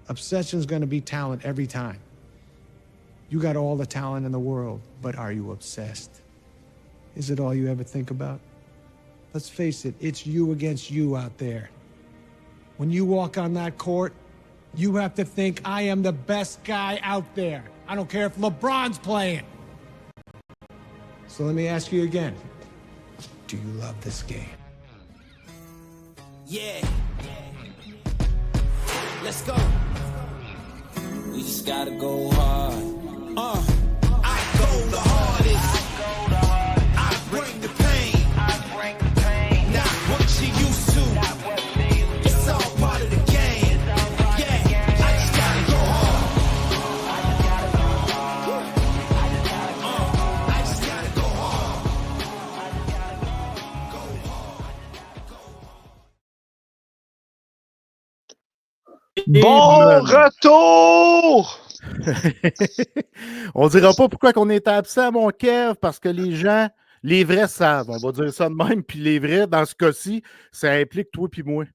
Obsession's going to be talent every time. You got all the talent in the world, but are you obsessed? Is it all you ever think about? Let's face it, it's you against you out there. When you walk on that court, you have to think, I am the best guy out there. I don't care if LeBron's playing. So let me ask you again. Do you love this game? Yeah. Let's go. We just gotta go hard. I go the hardest. I bring the pain. Not what you used to. It's all part of the game. Yeah, I just gotta go hard. I just gotta go hard. Bon retour! On dira pas pourquoi on était absent, mon Kev, parce que les gens, les vrais savent. On va dire ça de même. Puis les vrais, dans ce cas-ci, ça implique toi puis moi.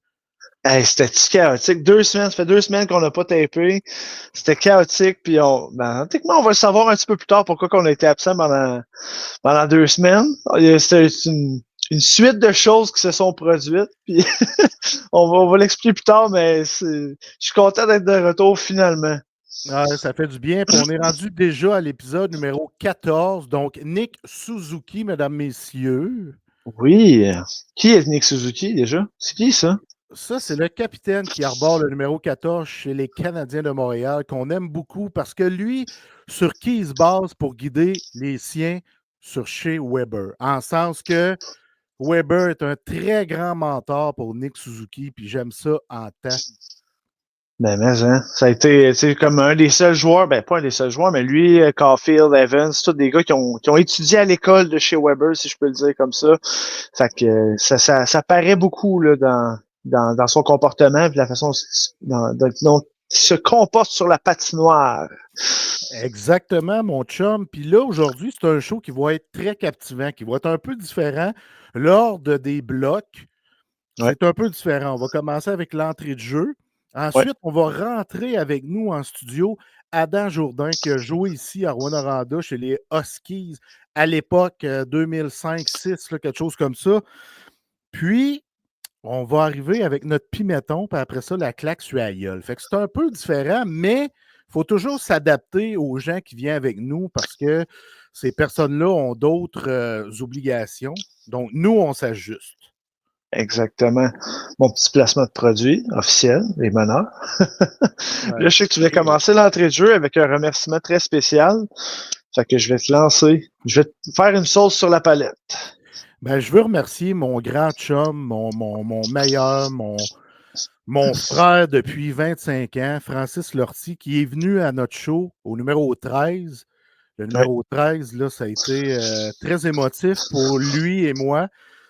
Hey, c'était chaotique. 2 semaines, ça fait 2 semaines qu'on n'a pas tapé. C'était chaotique, puis techniquement, on va le savoir un petit peu plus tard pourquoi on a été absent pendant 2 semaines. C'était une suite de choses qui se sont produites, puis on va l'expliquer plus tard, mais je suis content d'être de retour finalement. Ah, ça fait du bien. Puis on est rendu déjà à l'épisode numéro 14. Donc, Nick Suzuki, mesdames, messieurs. Oui. Qui est Nick Suzuki déjà? C'est qui ça? Ça, c'est le capitaine qui arbore le numéro 14 chez les Canadiens de Montréal, qu'on aime beaucoup parce que lui, sur qui il se base pour guider les siens sur chez Weber. En sens que Weber est un très grand mentor pour Nick Suzuki, puis j'aime ça en temps. Ben, mais, hein, ça a été, comme un des seuls joueurs, ben, pas un des seuls joueurs, mais lui, Caulfield, Evans, tous des gars qui ont étudié à l'école de chez Weber, si je peux le dire comme ça. Fait que, ça paraît beaucoup, là, dans son comportement, puis la façon dont il se comporte sur la patinoire. Exactement, mon chum. Puis là, aujourd'hui, c'est un show qui va être très captivant, qui va être un peu différent. L'ordre des blocs, c'est un peu différent. On va commencer avec l'entrée de jeu. Ensuite, on va rentrer avec nous en studio Adam Jourdain, qui a joué ici à Rouyn-Noranda chez les Huskies à l'époque 2005-6, quelque chose comme ça. Puis, on va arriver avec notre piméton, puis après ça, la claque sur la gueule. Fait que c'est un peu différent, mais il faut toujours s'adapter aux gens qui viennent avec nous parce que ces personnes-là ont d'autres obligations. Donc, nous, on s'ajuste. Exactement. Mon petit placement de produit officiel, les meneurs. Là, je sais que tu voulais commencer l'entrée de jeu avec un remerciement très spécial. Fait que je vais te lancer. Je vais te faire une sauce sur la palette. Ben, je veux remercier mon grand chum, mon meilleur, mon frère depuis 25 ans, Francis Lortie, qui est venu à notre show au numéro 13. Le numéro 13, là, ça a été très émotif pour lui et moi.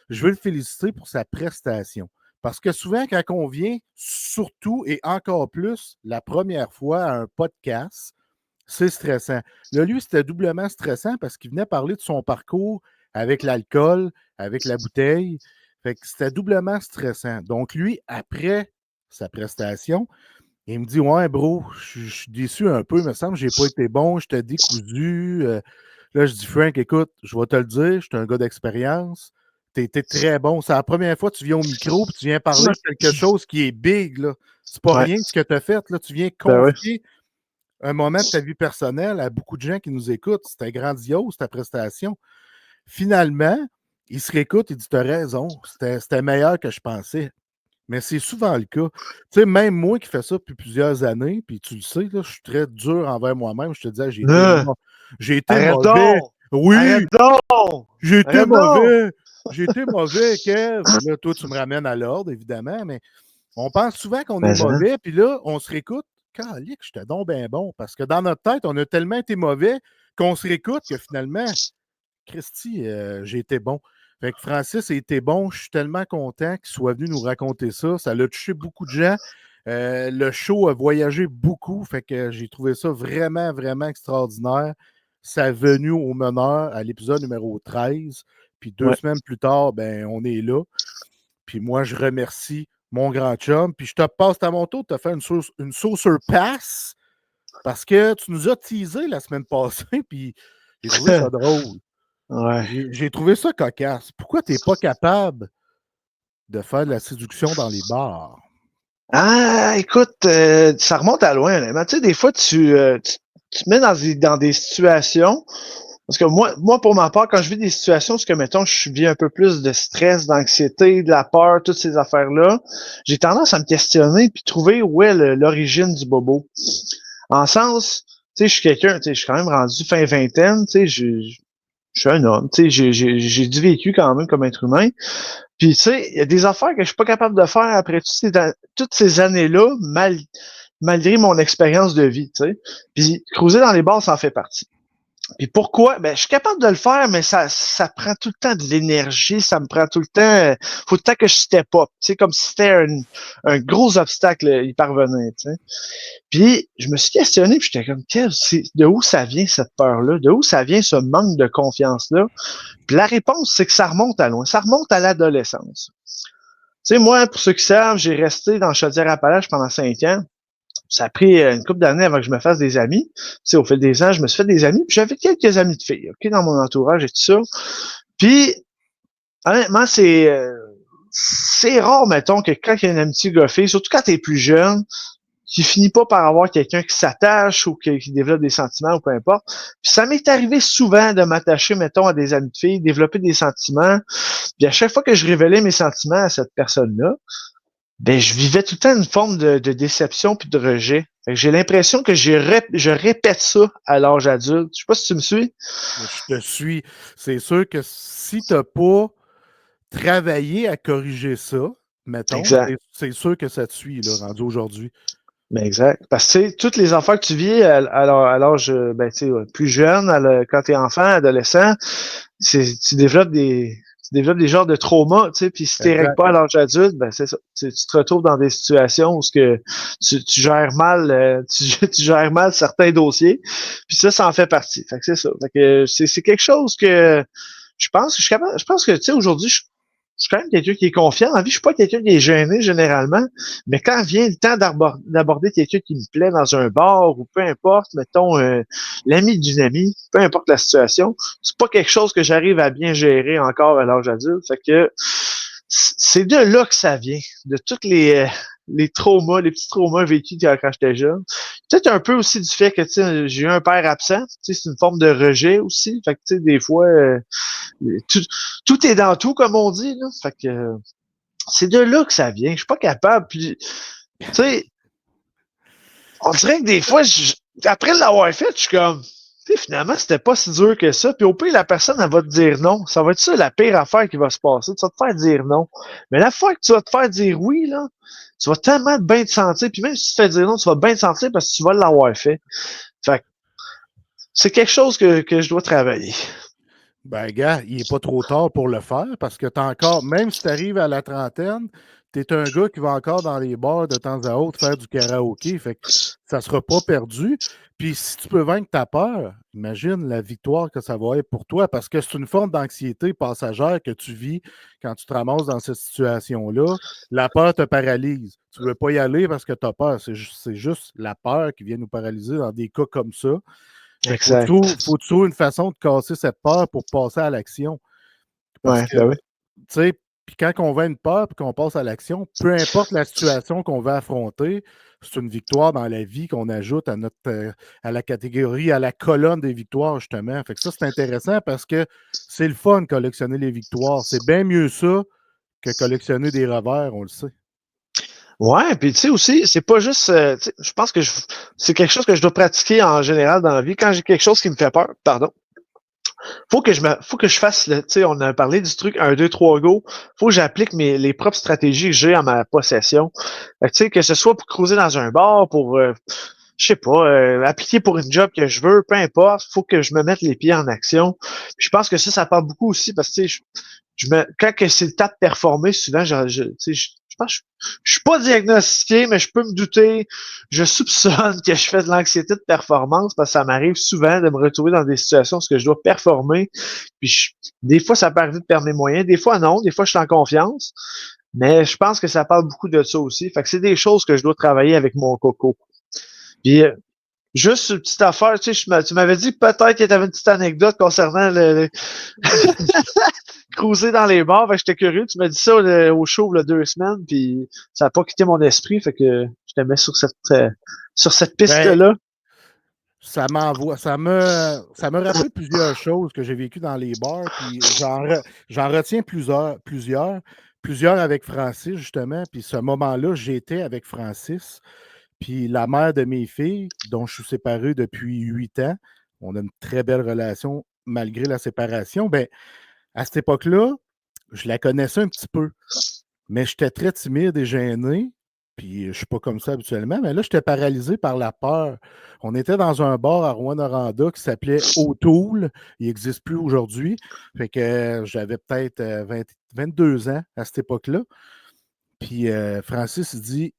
Je veux le féliciter pour sa prestation. Parce que souvent, quand on vient, surtout et encore plus, la première fois à un podcast, c'est stressant. Là, lui, c'était doublement stressant parce qu'il venait parler de son parcours avec l'alcool, avec la bouteille. Fait que c'était doublement stressant. Donc, lui, après sa prestation, il me dit « Ouais, bro, je suis déçu un peu, il me semble que j'ai pas été bon, j'étais décousu. » Là, je dis « Frank, écoute, je vais te le dire, je suis un gars d'expérience. Tu étais très bon. C'est la première fois que tu viens au micro et tu viens parler de quelque chose qui est big. Là. C'est pas rien ce que tu as fait. Là. Tu viens confier un moment de ta vie personnelle à beaucoup de gens qui nous écoutent. C'était grandiose, ta prestation. Finalement, il se réécoute et dit « Tu as raison, c'était meilleur que je pensais. » Mais c'est souvent le cas. Tu sais, même moi qui fais ça depuis plusieurs années, puis tu le sais, là, je suis très dur envers moi-même. Je te disais, j'ai été mauvais. Donc! Oui! J'ai été mauvais! Donc! J'ai été mauvais, Kev. Là, toi, tu me ramènes à l'ordre, évidemment, mais on pense souvent qu'on est mauvais, puis là, on se réécoute. Calique, j'étais donc bien bon. Parce que dans notre tête, on a tellement été mauvais qu'on se réécoute que finalement, Christy, j'ai été bon. Fait que Francis a été bon. Je suis tellement content qu'il soit venu nous raconter ça. Ça l'a touché beaucoup de gens. Le show a voyagé beaucoup. Fait que j'ai trouvé ça vraiment, vraiment extraordinaire. Sa venue au meneur à l'épisode numéro 13. Puis 2 semaines plus tard, ben, on est là. Puis moi, je remercie mon grand chum. Puis je te passe à mon tour de te faire une saucer pass parce que tu nous as teasé la semaine passée, puis j'ai trouvé ça drôle. Ouais. J'ai trouvé ça cocasse. Pourquoi tu n'es pas capable de faire de la séduction dans les bars? Ah, écoute, ça remonte à loin. Mais tu sais, des fois, tu te mets dans des situations. Parce que moi, pour ma part, quand je vis des situations, parce que, mettons, je vis un peu plus de stress, d'anxiété, de la peur, toutes ces affaires-là, j'ai tendance à me questionner puis trouver où est l'origine du bobo. En sens, tu sais, je suis quelqu'un, tu sais, je suis quand même rendu fin vingtaine, tu sais, je suis un homme, tu sais, j'ai du vécu quand même comme être humain. Puis, tu sais, il y a des affaires que je suis pas capable de faire après toutes ces années-là, malgré mon expérience de vie, tu sais. Puis, cruiser dans les bars, ça en fait partie. Puis pourquoi? Ben, je suis capable de le faire, mais ça prend tout le temps de l'énergie, ça me prend tout le temps, faut tout le temps que je step up, tu sais, comme si c'était un gros obstacle y parvenir, tu sais. Puis, je me suis questionné, puis j'étais comme, de où ça vient cette peur-là? De où ça vient ce manque de confiance-là? Puis la réponse, c'est que ça remonte à loin, ça remonte à l'adolescence. Tu sais, moi, pour ceux qui savent, j'ai resté dans Chaudière-Appalaches pendant 5 ans. Ça a pris une couple d'années avant que je me fasse des amis. Tu sais, au fil des ans, je me suis fait des amis. Puis j'avais quelques amis de filles, OK, dans mon entourage et tout ça. Puis, honnêtement, c'est rare, mettons, que quand il y a une amitié goffée, surtout quand t'es plus jeune, qui finit pas par avoir quelqu'un qui s'attache ou qui développe des sentiments ou peu importe. Puis ça m'est arrivé souvent de m'attacher, mettons, à des amis de filles, développer des sentiments. Puis à chaque fois que je révélais mes sentiments à cette personne-là, ben je vivais tout le temps une forme de déception puis de rejet. Fait que j'ai l'impression que je répète ça à l'âge adulte. Je sais pas si tu me suis. Je te suis. C'est sûr que si tu n'as pas travaillé à corriger ça, mettons, Exact. c'est sûr que ça te suit, là, rendu aujourd'hui. Ben exact. Parce que tu sais, toutes les enfants que tu vis à l'âge ben, tu sais, plus jeune, quand tu es enfant, adolescent, tu développes des genres de traumas, tu sais, puis si tu règles Exact. pas à l'âge adulte, ben c'est ça. Tu te retrouves dans des situations où ce que tu gères mal, tu gères mal certains dossiers, puis ça en fait partie. Fait que c'est ça. Fait que c'est quelque chose que je pense que je pense que tu sais aujourd'hui je suis quand même quelqu'un qui est confiant. En vie, je suis pas quelqu'un qui est gêné généralement, mais quand vient le temps d'aborder quelqu'un qui me plaît dans un bar ou peu importe, mettons l'ami d'une amie, peu importe la situation, c'est pas quelque chose que j'arrive à bien gérer encore à l'âge adulte. Fait que c'est de là que ça vient, de toutes les traumas, les petits traumas vécus quand j'étais jeune. Peut-être un peu aussi du fait que j'ai eu un père absent, c'est une forme de rejet aussi. Fait que tu sais, des fois, tout est dans tout, comme on dit. Là. Fait que c'est de là que ça vient. Je suis pas capable. Puis, tu sais, on dirait que des fois, après l'avoir fait, je suis comme, tu sais, finalement, c'était pas si dur que ça. Puis au pire, la personne, elle va te dire non. Ça va être ça la pire affaire qui va se passer. Tu vas te faire dire non. Mais la fois que tu vas te faire dire oui, là, tu vas tellement bien te sentir. Puis même si tu te fais dire non, tu vas bien te sentir parce que tu vas l'avoir fait. Fait que c'est quelque chose que je dois travailler. Ben, gars, il n'est pas trop tard pour le faire parce que tu encore, même si tu arrives à la trentaine, tu es un gars qui va encore dans les bars de temps à autre faire du karaoké. Fait que ça ne sera pas perdu. Puis si tu peux vaincre ta peur, imagine la victoire que ça va être pour toi parce que c'est une forme d'anxiété passagère que tu vis quand tu te ramasses dans cette situation-là. La peur te paralyse. Tu ne veux pas y aller parce que tu as peur. C'est juste la peur qui vient nous paralyser dans des cas comme ça. Exact. Faut trouver une façon de casser cette peur pour passer à l'action. Parce Ouais, que, ben oui. tu sais, puis quand on vainc une peur et qu'on passe à l'action, peu importe la situation qu'on va affronter, c'est une victoire dans la vie qu'on ajoute à la catégorie, à la colonne des victoires, justement. Fait que ça, c'est intéressant parce que c'est le fun de collectionner les victoires. C'est bien mieux ça que collectionner des revers, on le sait. Ouais, puis tu sais aussi, c'est pas juste, je pense que c'est quelque chose que je dois pratiquer en général dans la vie. Quand j'ai quelque chose qui me fait peur, pardon, faut que je fasse, tu sais, on a parlé du truc 1, 2, 3, go. Faut que j'applique les propres stratégies que j'ai à ma possession. Fait que, tu sais, que ce soit pour cruiser dans un bar, pour, je sais pas, appliquer pour une job que je veux, peu importe, faut que je me mette les pieds en action. Puis je pense que ça parle beaucoup aussi parce que, tu sais, quand que c'est le temps de performer, souvent, tu sais, je pense que je suis pas diagnostiqué, mais je peux me douter. Je soupçonne que je fais de l'anxiété de performance parce que ça m'arrive souvent de me retrouver dans des situations où je dois performer. Puis des fois, ça peut arriver de perdre mes moyens. Des fois, non. Des fois, je suis en confiance. Mais je pense que ça parle beaucoup de ça aussi. Fait que c'est des choses que je dois travailler avec mon coco. Puis, juste une petite affaire, tu sais, tu m'avais dit peut-être que tu avais une petite anecdote concernant le cruiser dans les bars. Fait que j'étais curieux. Tu m'as dit ça au show il y a 2 semaines, puis ça n'a pas quitté mon esprit. Fait que je te mets sur cette Ben, piste-là. ça me rappelle plusieurs choses que j'ai vécues dans les bars, puis j'en retiens plusieurs avec Francis, justement. Puis ce moment-là, j'étais avec Francis, puis la mère de mes filles, dont je suis séparé depuis 8 ans, on a une très belle relation malgré la séparation. Ben, à cette époque-là, je la connaissais un petit peu, mais j'étais très timide et gêné. Puis je ne suis pas comme ça habituellement, mais là, j'étais paralysé par la peur. On était dans un bar à Rouyn-Noranda qui s'appelait O'Toole. Il n'existe plus aujourd'hui. Fait que j'avais peut-être 22 ans à cette époque-là. Puis Francis dit: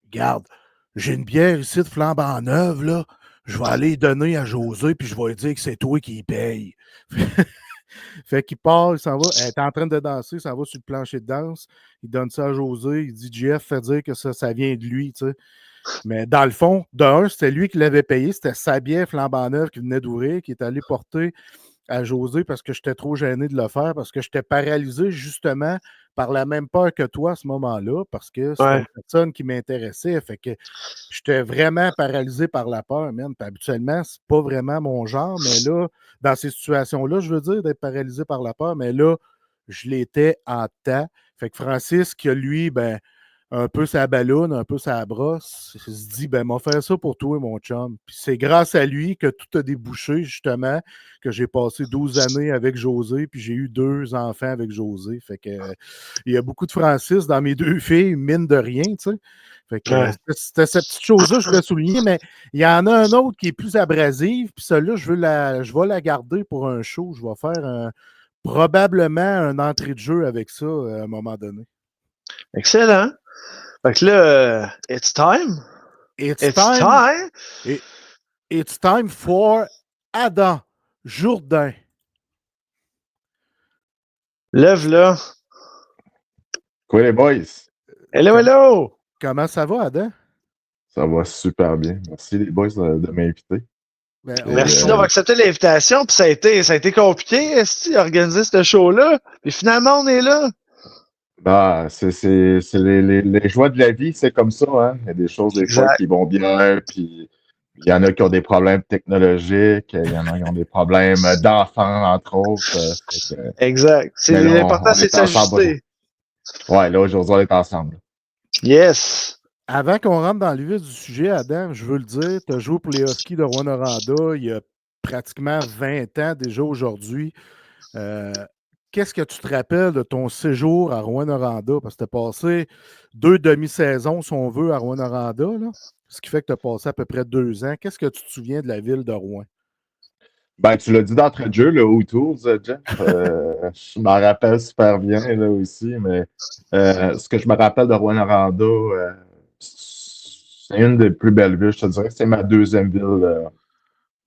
Garde, j'ai une bière ici de flambant neuve, là. Je vais aller donner à José, puis je vais lui dire que c'est toi qui y paye. Fait qu'il part, il s'en va. Elle est en train de danser, il s'en va sur le plancher de danse. Il donne ça à José. Il dit: Jeff, fait dire que ça vient de lui, tu sais. Mais dans le fond, d'un, c'était lui qui l'avait payé. C'était sa bière flambant neuve qui venait d'ouvrir, qui est allé porter à José parce que j'étais trop gêné de le faire, parce que j'étais paralysé justement par la même peur que toi à ce moment-là, parce que c'était Ouais. une personne qui m'intéressait. Fait que j'étais vraiment paralysé par la peur, man. Puis habituellement, c'est pas vraiment mon genre, mais là, dans ces situations-là, je veux dire, d'être paralysé par la peur, mais là, je l'étais en temps. Fait que Francis, qui a lui, ben, un peu sa balloune, un peu sa brosse, il se dit, ben, m'a fait ça pour toi, mon chum. Puis c'est grâce à lui que tout a débouché, justement, que j'ai passé 12 années avec José, puis j'ai eu 2 enfants avec José. Fait que il y a beaucoup de Francis dans mes 2 filles, mine de rien, tu sais. Fait que Ouais. c'était cette petite chose-là, je voulais souligner, mais il y en a un autre qui est plus abrasive, puis celle-là, je vais la garder pour un show. Je vais faire probablement un entrée de jeu avec ça à un moment donné. Excellent. Fait que là, it's time. It's It's time, time. it's time for Adam Jourdain. Lève là. Quoi, les boys? Hello, hello. Comment ça va, Adam? Ça va super bien. Merci, les boys, de m'inviter. Ben, Merci on- d'avoir accepté l'invitation. Puis ça a été compliqué, esti, organiser ce show-là. Puis finalement, on est là. C'est les joies de la vie, c'est comme ça, hein? Il y a des choses, des fois, Exact. qui vont bien, puis il y en a qui ont des problèmes technologiques, il y en a qui ont des problèmes d'enfants, entre autres. Fait que- Exact. mais là, L'important, on c'est de est ensemble. s'ajuster. Ouais, là, aujourd'hui, on est ensemble. Yes. avant qu'on rentre dans le vif du sujet, Adam, je veux le dire, tu as joué pour les Huskies de Rouyn-Noranda il y a pratiquement 20 ans déjà aujourd'hui. Qu'est-ce que tu te rappelles de ton séjour à Rouyn-Noranda? Parce que tu as passé 2 demi-saisons, si on veut, à Rouyn-Noranda, là. Ce qui fait que tu as passé à peu près 2 ans. Qu'est-ce que tu te souviens de la ville de Rouen? Ben, tu l'as dit d'entrée de jeu, le O'Toole, Jeff. Je m'en rappelle super bien, là aussi, mais ce que je me rappelle de Rouyn-Noranda, c'est une des plus belles villes. Je te dirais que c'est ma deuxième ville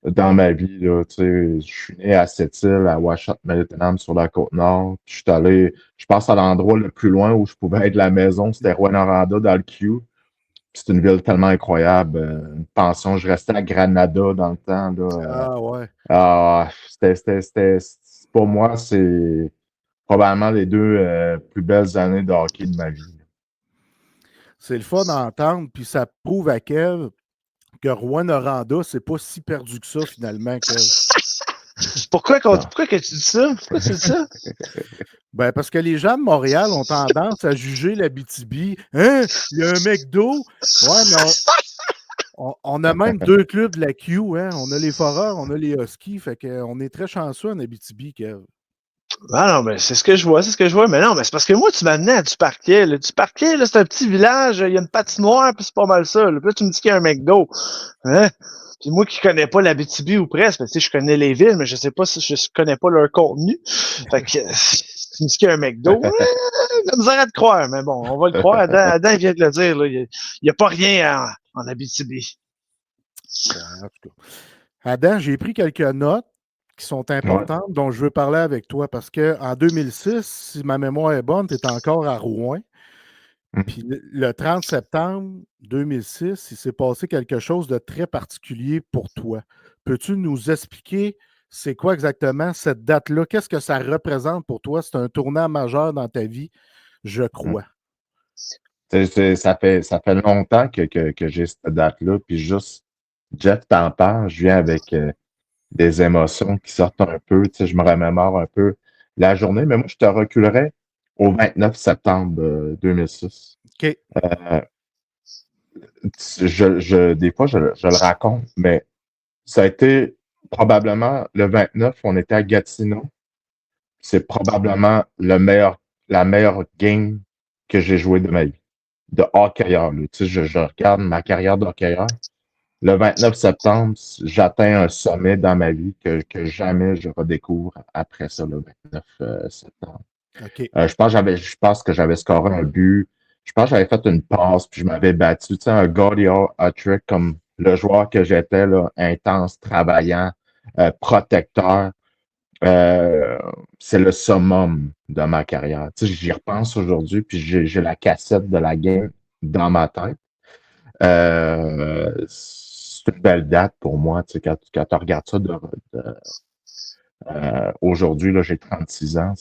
dans ma vie, là. Tu sais, je suis né à Sept-Îles, à Ouachette-Mallétenam, sur la Côte-Nord. Je suis allé, je pense, à l'endroit le plus loin où je pouvais être de la maison, c'était Rouyn-Noranda, dans le Q. C'est une ville tellement incroyable. Une pension, je restais à Granada dans le temps, là. Ah ouais. Pour moi, c'est probablement les 2 plus belles années de hockey de ma vie. C'est le fun d'entendre, puis ça prouve à Kev que Rouyn-Noranda, c'est pas si perdu que ça, finalement, Kev. Pourquoi que tu dis ça? Pourquoi tu dis ça? Ben, parce que les gens de Montréal ont tendance à juger l'Abitibi. Hein? Il y a un McDo. Ouais, mais on a même 2 clubs de la Q. Hein? On a les Foreurs, on a les Huskies. Fait qu'on est très chanceux en Abitibi, Kev. Ah non, mais c'est ce que je vois, Mais non, mais c'est parce que moi, tu m'amenais à Duparquet. Là. Duparquet, là, c'est un petit village, il y a une patinoire, puis c'est pas mal ça. Là. Puis là, tu me dis qu'il y a un McDo. Hein? Puis moi qui connais pas l'Abitibi ou presque, tu sais, je connais les villes, mais je sais pas si je connais pas leur contenu. Fait que tu me dis qu'il y a un McDo. La misère à te croire, mais bon, on va le croire. Adam vient de le dire, là. Il y a pas rien en Abitibi. En tout cas. Adam, j'ai pris quelques notes. qui sont Ouais. importantes dont je veux parler avec toi parce qu'en 2006, si ma mémoire est bonne, tu es encore à Rouen. Puis le 30 septembre 2006, il s'est passé quelque chose de très particulier pour toi. Peux-tu nous expliquer c'est quoi exactement cette date-là? Qu'est-ce que ça représente pour toi? C'est un tournant majeur dans ta vie, je crois. Ça fait longtemps que j'ai cette date-là. Puis juste, Jeff t'en parle, je viens avec des émotions qui sortent un peu. Je me remémore un peu la journée, mais moi, je te reculerais au 29 septembre 2006. OK. Des fois, je le raconte, mais ça a été probablement le 29, on était à Gatineau. C'est probablement la meilleure game que j'ai joué de ma vie. De hockeyeur. Je regarde ma carrière de hockeyeur. Le 29 septembre, j'atteins un sommet dans ma vie que jamais je redécouvre après ça, le 29 septembre. OK. Je pense que j'avais scoré un but. Je pense que j'avais fait une passe, puis je m'avais battu. Tu sais, un Gaudio hat-trick comme le joueur que j'étais, là, intense, travaillant, protecteur. C'est le summum de ma carrière. Tu sais, j'y repense aujourd'hui, puis j'ai la cassette de la game dans ma tête. C'est une belle date pour moi, tu sais, quand tu regardes ça aujourd'hui, là, j'ai 36 ans.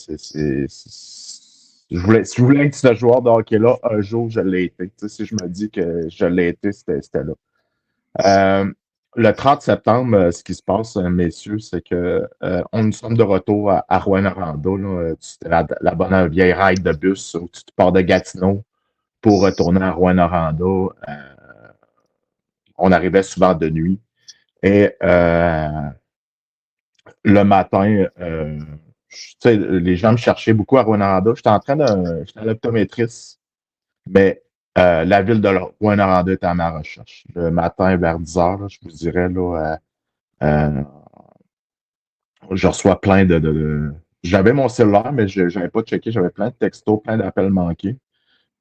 Je voulais être ce joueur de hockey-là, un jour, je l'ai été. Tu sais, si je me dis que je l'ai été, c'était là. Le 30 septembre, ce qui se passe, messieurs, c'est que nous sommes de retour à Rouyn-Noranda. C'était la bonne vieille ride de bus où tu te pars de Gatineau pour retourner à Rouyn-Noranda. On arrivait souvent de nuit. Et le matin, tu sais, les gens me cherchaient beaucoup à Rouyn-Noranda. J'étais à l'optométriste, mais la ville de Rouyn-Noranda était à ma recherche. Le matin, vers 10 heures, là, je vous dirais, là, je reçois plein J'avais mon cellulaire, mais je n'avais pas checké. J'avais plein de textos, plein d'appels manqués.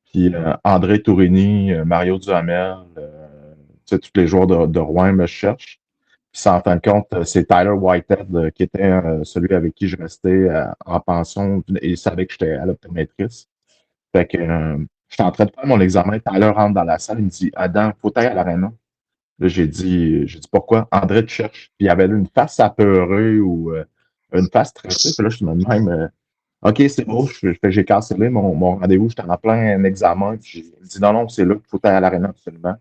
Puis André Tourini, Mario Duhamel, tu sais, tous les joueurs de Rouen me cherchent. Puis en fin de compte, c'est Tyler Whitehead qui était celui avec qui je restais en pension. Et il savait que j'étais à l'optométriste. Fait que j'étais en train de faire mon examen. Tyler rentre dans la salle. Il me dit Adam, faut aller à l'aréna. Là, j'ai dit pourquoi? André te cherche. Puis il avait une face apeurée ou une face stressée. Puis là, je me dis même OK, c'est beau. J'ai cancellé mon rendez-vous. J'étais en plein examen. Puis il me dit non, c'est là qu'il faut aller à l'aréna absolument.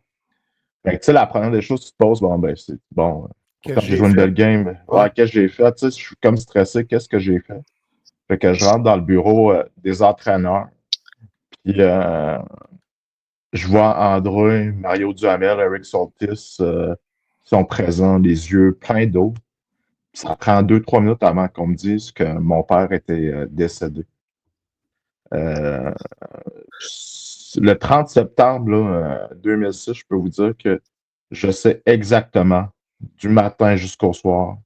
Fait que, tu sais, la première des choses que tu te poses, bon, ben, c'est bon. Pourtant, j'ai joué une belle game. Ouais, qu'est-ce que j'ai fait? Tu sais, je suis comme stressé. Qu'est-ce que j'ai fait? Fait que je rentre dans le bureau des entraîneurs. Puis je vois André, Mario Duhamel, Eric Soltis qui sont présents, les yeux pleins d'eau. Ça prend 2-3 minutes avant qu'on me dise que mon père était décédé. Le 30 septembre là, 2006, je peux vous dire que je sais exactement, du matin jusqu'au soir.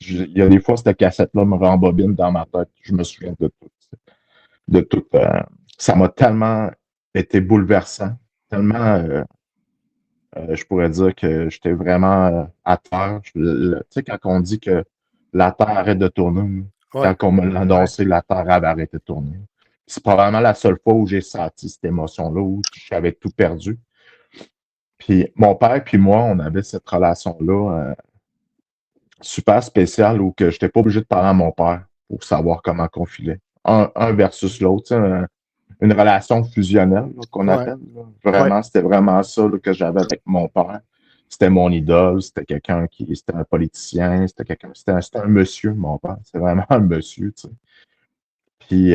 Il y a des fois, cette cassette-là me rembobine dans ma tête. Je me souviens de tout. De tout. Ça m'a tellement été bouleversant, tellement, je pourrais dire que j'étais vraiment à terre. Tu sais, quand on dit que la Terre arrête de tourner, quand on me l'a annoncé, la Terre avait arrêté de tourner. C'est probablement la seule fois où j'ai senti cette émotion-là, où j'avais tout perdu. Puis mon père puis moi, on avait cette relation-là super spéciale où que je n'étais pas obligé de parler à mon père pour savoir comment qu'on filait. Un versus l'autre, une relation fusionnelle qu'on appelle. Là. Vraiment, c'était vraiment ça là, que j'avais avec mon père. C'était mon idole, c'était un politicien, c'était un monsieur, mon père. C'est vraiment un monsieur, tu sais. Puis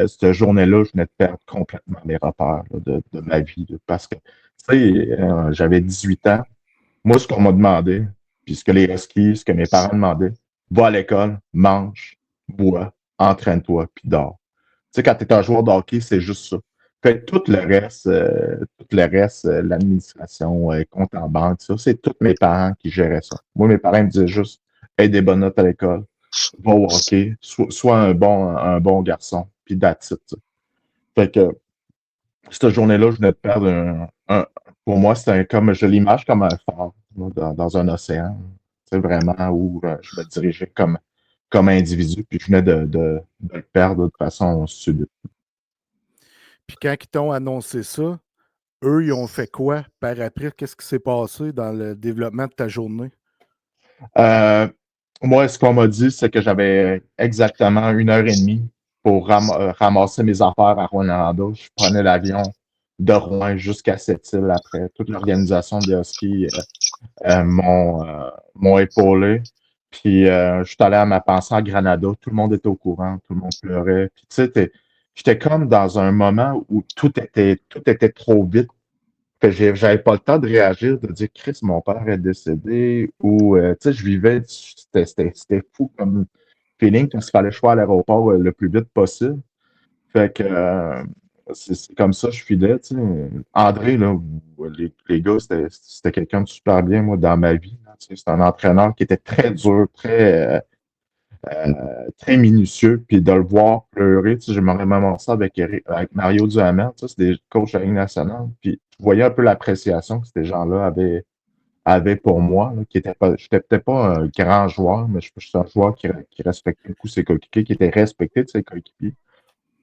cette journée-là, je venais de perdre complètement mes repères là, de ma vie. Là, parce que, tu sais, j'avais 18 ans. Moi, ce qu'on m'a demandé, puis ce que les Huskies, ce que mes parents demandaient, va à l'école, mange, bois, entraîne-toi, puis dors. Tu sais, quand tu es un joueur de hockey, c'est juste ça. Fait tout le reste, l'administration, compte en banque, ça, c'est tous mes parents qui géraient ça. Moi, mes parents me disaient juste, aie des bonnes notes à l'école, va au hockey, sois un bon garçon, puis that's it. Fait que, cette journée-là, je venais de perdre pour moi, c'était comme, je l'image comme un phare dans un océan. sais, vraiment, où je me dirigeais comme individu, puis je venais de le perdre de façon subite. Puis quand ils t'ont annoncé ça, eux, ils ont fait quoi par après? Qu'est-ce qui s'est passé dans le développement de ta journée? Euh, Moi, ce qu'on m'a dit, c'est que j'avais exactement 1 heure et demie pour ramasser mes affaires à Rwanda. Je prenais l'avion de Rouen jusqu'à cette île après. Toute l'organisation de Husky m'ont épaulé. Puis je suis allé à ma pensée à Granada. Tout le monde était au courant, tout le monde pleurait. Puis tu sais, j'étais comme dans un moment où tout était trop vite. Fait que j'avais pas le temps de réagir, de dire Chris, mon père est décédé, ou tu sais, je vivais, c'était fou comme feeling, parce qu'il fallait que je sois à l'aéroport le plus vite possible. Fait que c'est comme ça, je filais, tu sais. André, là, les gars, c'était quelqu'un de super bien, moi, dans ma vie. Là, tu sais, c'est un entraîneur qui était très dur, très minutieux, puis de le voir pleurer, tu sais, je me remémore ça avec Mario Duhamel, tu sais, c'est des coachs de la Ligue nationale, puis je voyais un peu l'appréciation que ces gens-là avaient pour moi, là, qui était pas, j'étais peut-être pas un grand joueur, mais je suis un joueur qui respectait beaucoup ses coéquipiers, qui était respecté de ses coéquipiers.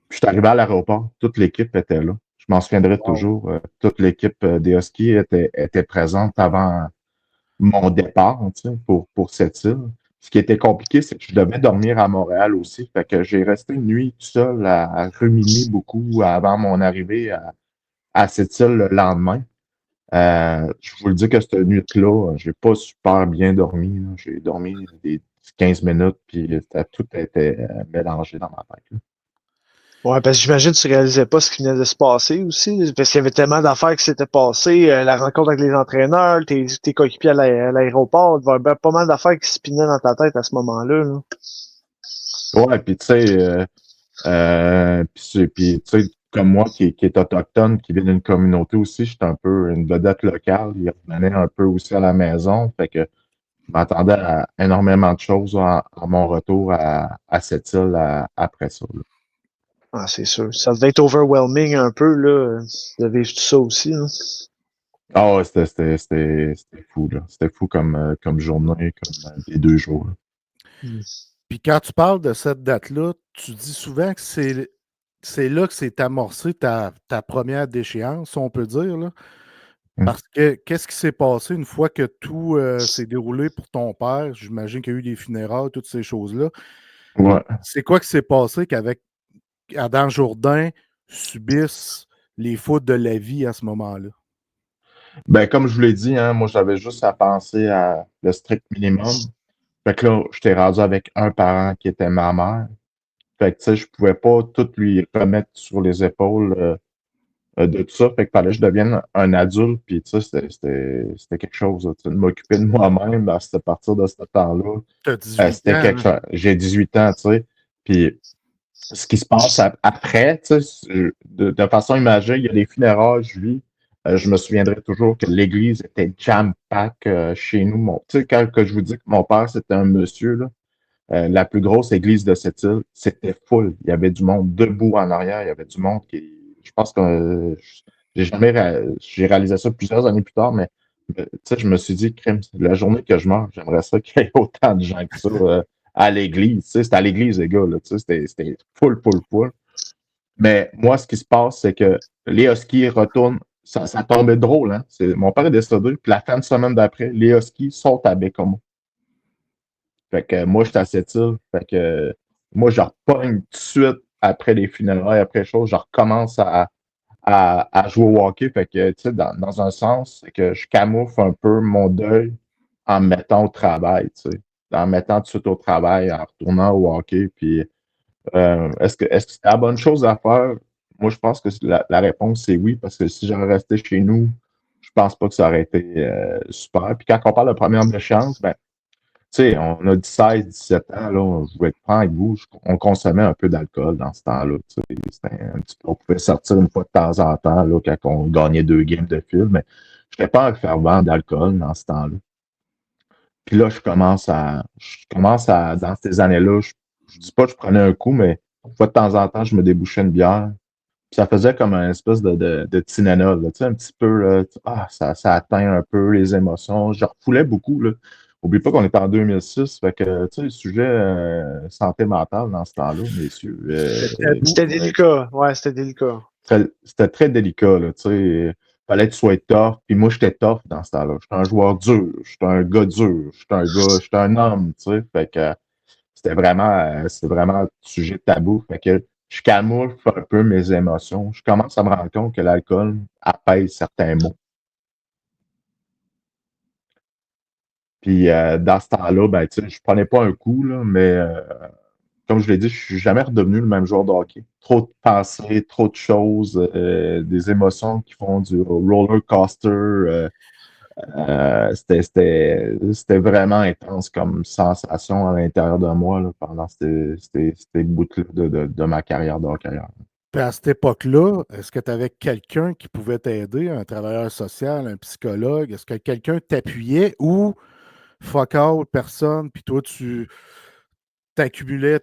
Puis je suis arrivé à l'aéroport, toute l'équipe était là. Je m'en souviendrai toujours. Toute l'équipe des Huskies était présente avant mon départ, tu sais, pour cette île. Ce qui était compliqué, c'est que je devais dormir à Montréal aussi. Fait que j'ai resté une nuit tout seul à ruminer beaucoup avant mon arrivée à cette île le lendemain. Je vous le dis que cette nuit-là, j'ai pas super bien dormi, là. J'ai dormi des 15 minutes, puis tout était mélangé dans ma tête, là. Ouais, parce que j'imagine que tu réalisais pas ce qui venait de se passer aussi, parce qu'il y avait tellement d'affaires qui s'étaient passées, la rencontre avec les entraîneurs, tes coéquipiers à l'aéroport, il y avait pas mal d'affaires qui spinaient dans ta tête à ce moment-là, là. Ouais, puis tu sais, puis, tu sais, comme moi qui est autochtone, qui vient d'une communauté aussi, j'étais un peu une vedette locale. Il revenait un peu aussi à la maison. Fait que je m'attendais à énormément de choses à mon retour à cette île après ça, là. Ah, c'est sûr. Ça devait être overwhelming un peu, là, de vivre tout ça aussi, là. Ah ouais, c'était fou, là. C'était fou comme journée, comme les 2 jours, là. Mm. Puis quand tu parles de cette date-là, tu dis souvent que c'est là que s'est amorcée ta première déchéance, si on peut dire, là. Mm. Parce que qu'est-ce qui s'est passé une fois que tout s'est déroulé pour ton père? J'imagine qu'il y a eu des funérailles, toutes ces choses-là. Ouais. C'est quoi qui s'est passé qu'avec Adam Jourdain subisse les fautes de la vie à ce moment-là? Ben, comme je vous l'ai dit, hein, moi, j'avais juste à penser à le strict minimum. Fait que là, j'étais rendu avec un parent qui était ma mère. Fait que, tu sais, je pouvais pas tout lui remettre sur les épaules de tout ça. Fait que fallait que je devienne un adulte. Puis, tu sais, c'était quelque chose, là, tu sais, de m'occuper de moi-même à partir de ce temps-là. Tu as 18 C'était ans, quelque hein? chose. J'ai 18 ans, tu sais. Puis, ce qui se passe après, tu sais, de façon imagée, il y a les funérailles, je vis. Je me souviendrai toujours que l'église était jam-pack chez nous. Tu sais, quand que je vous dis que mon père, c'était un monsieur, là, la plus grosse église de cette île, c'était full. Il y avait du monde debout en arrière. Il y avait du monde qui. Je pense que j'ai réalisé ça plusieurs années plus tard, mais tu sais, je me suis dit, crime, la journée que je meurs, j'aimerais ça qu'il y ait autant de gens que ça à l'église. Tu sais, c'était à l'église, les gars, là, tu sais, c'était full, full, full. Mais moi, ce qui se passe, c'est que les Huskies retournent. Ça tombait drôle, hein? Mon père est décédé, puis la fin de semaine d'après, les Huskies sont à Bécomo. Fait que moi, j'étais à cette île. Fait que moi, je repogne tout de suite après les funérailles, après les choses, je recommence à jouer au hockey. Fait que, tu sais, dans un sens, c'est que je camoufle un peu mon deuil en me mettant au travail, tu sais. En me mettant tout de suite au travail, en retournant au hockey. Puis, est-ce que c'est la bonne chose à faire? Moi, je pense que la réponse, c'est oui, parce que si j'avais resté chez nous, je pense pas que ça aurait été super. Puis quand on parle de première échéance, ben, tu sais, on a 16, 17 ans, là, je vais être franc avec vous, on consommait un peu d'alcool dans ce temps-là. Tu sais, on pouvait sortir une fois de temps en temps, là, quand on gagnait 2 games de fil, mais je n'étais pas un fervent d'alcool dans ce temps-là. Puis là, dans ces années-là, je dis pas que je prenais un coup, mais une fois de temps en temps, je me débouchais une bière. Puis ça faisait comme un espèce de Tylenol, là, tu sais, un petit peu, là, ça atteint un peu les émotions. Je refoulais beaucoup, là. Oublie pas qu'on est en 2006, fait que, tu sais, le sujet santé mentale dans ce temps-là, messieurs, C'était tabou. C'était délicat. Ouais, c'était délicat. c'était très délicat, là, tu sais. Fallait que tu sois tough, puis moi, j'étais tough dans ce temps-là. J'étais un joueur dur, j'étais un gars dur, j'étais un homme, tu sais. Fait que c'était vraiment un sujet tabou. Fait que je camoufle un peu mes émotions. Je commence à me rendre compte que l'alcool apaise certains mots. Puis dans ce temps-là, ben, tu sais, je prenais pas un coup, là, mais comme je l'ai dit, je suis jamais redevenu le même joueur de hockey. Trop de pensées, trop de choses, des émotions qui font du roller coaster. C'était vraiment intense comme sensation à l'intérieur de moi là, pendant ces bouts-là de ma carrière de hockeyeur. Puis à cette époque-là, est-ce que tu avais quelqu'un qui pouvait t'aider, un travailleur social, un psychologue? Est-ce que quelqu'un t'appuyait ou fuck all, personne, puis toi, tu t'accumulais?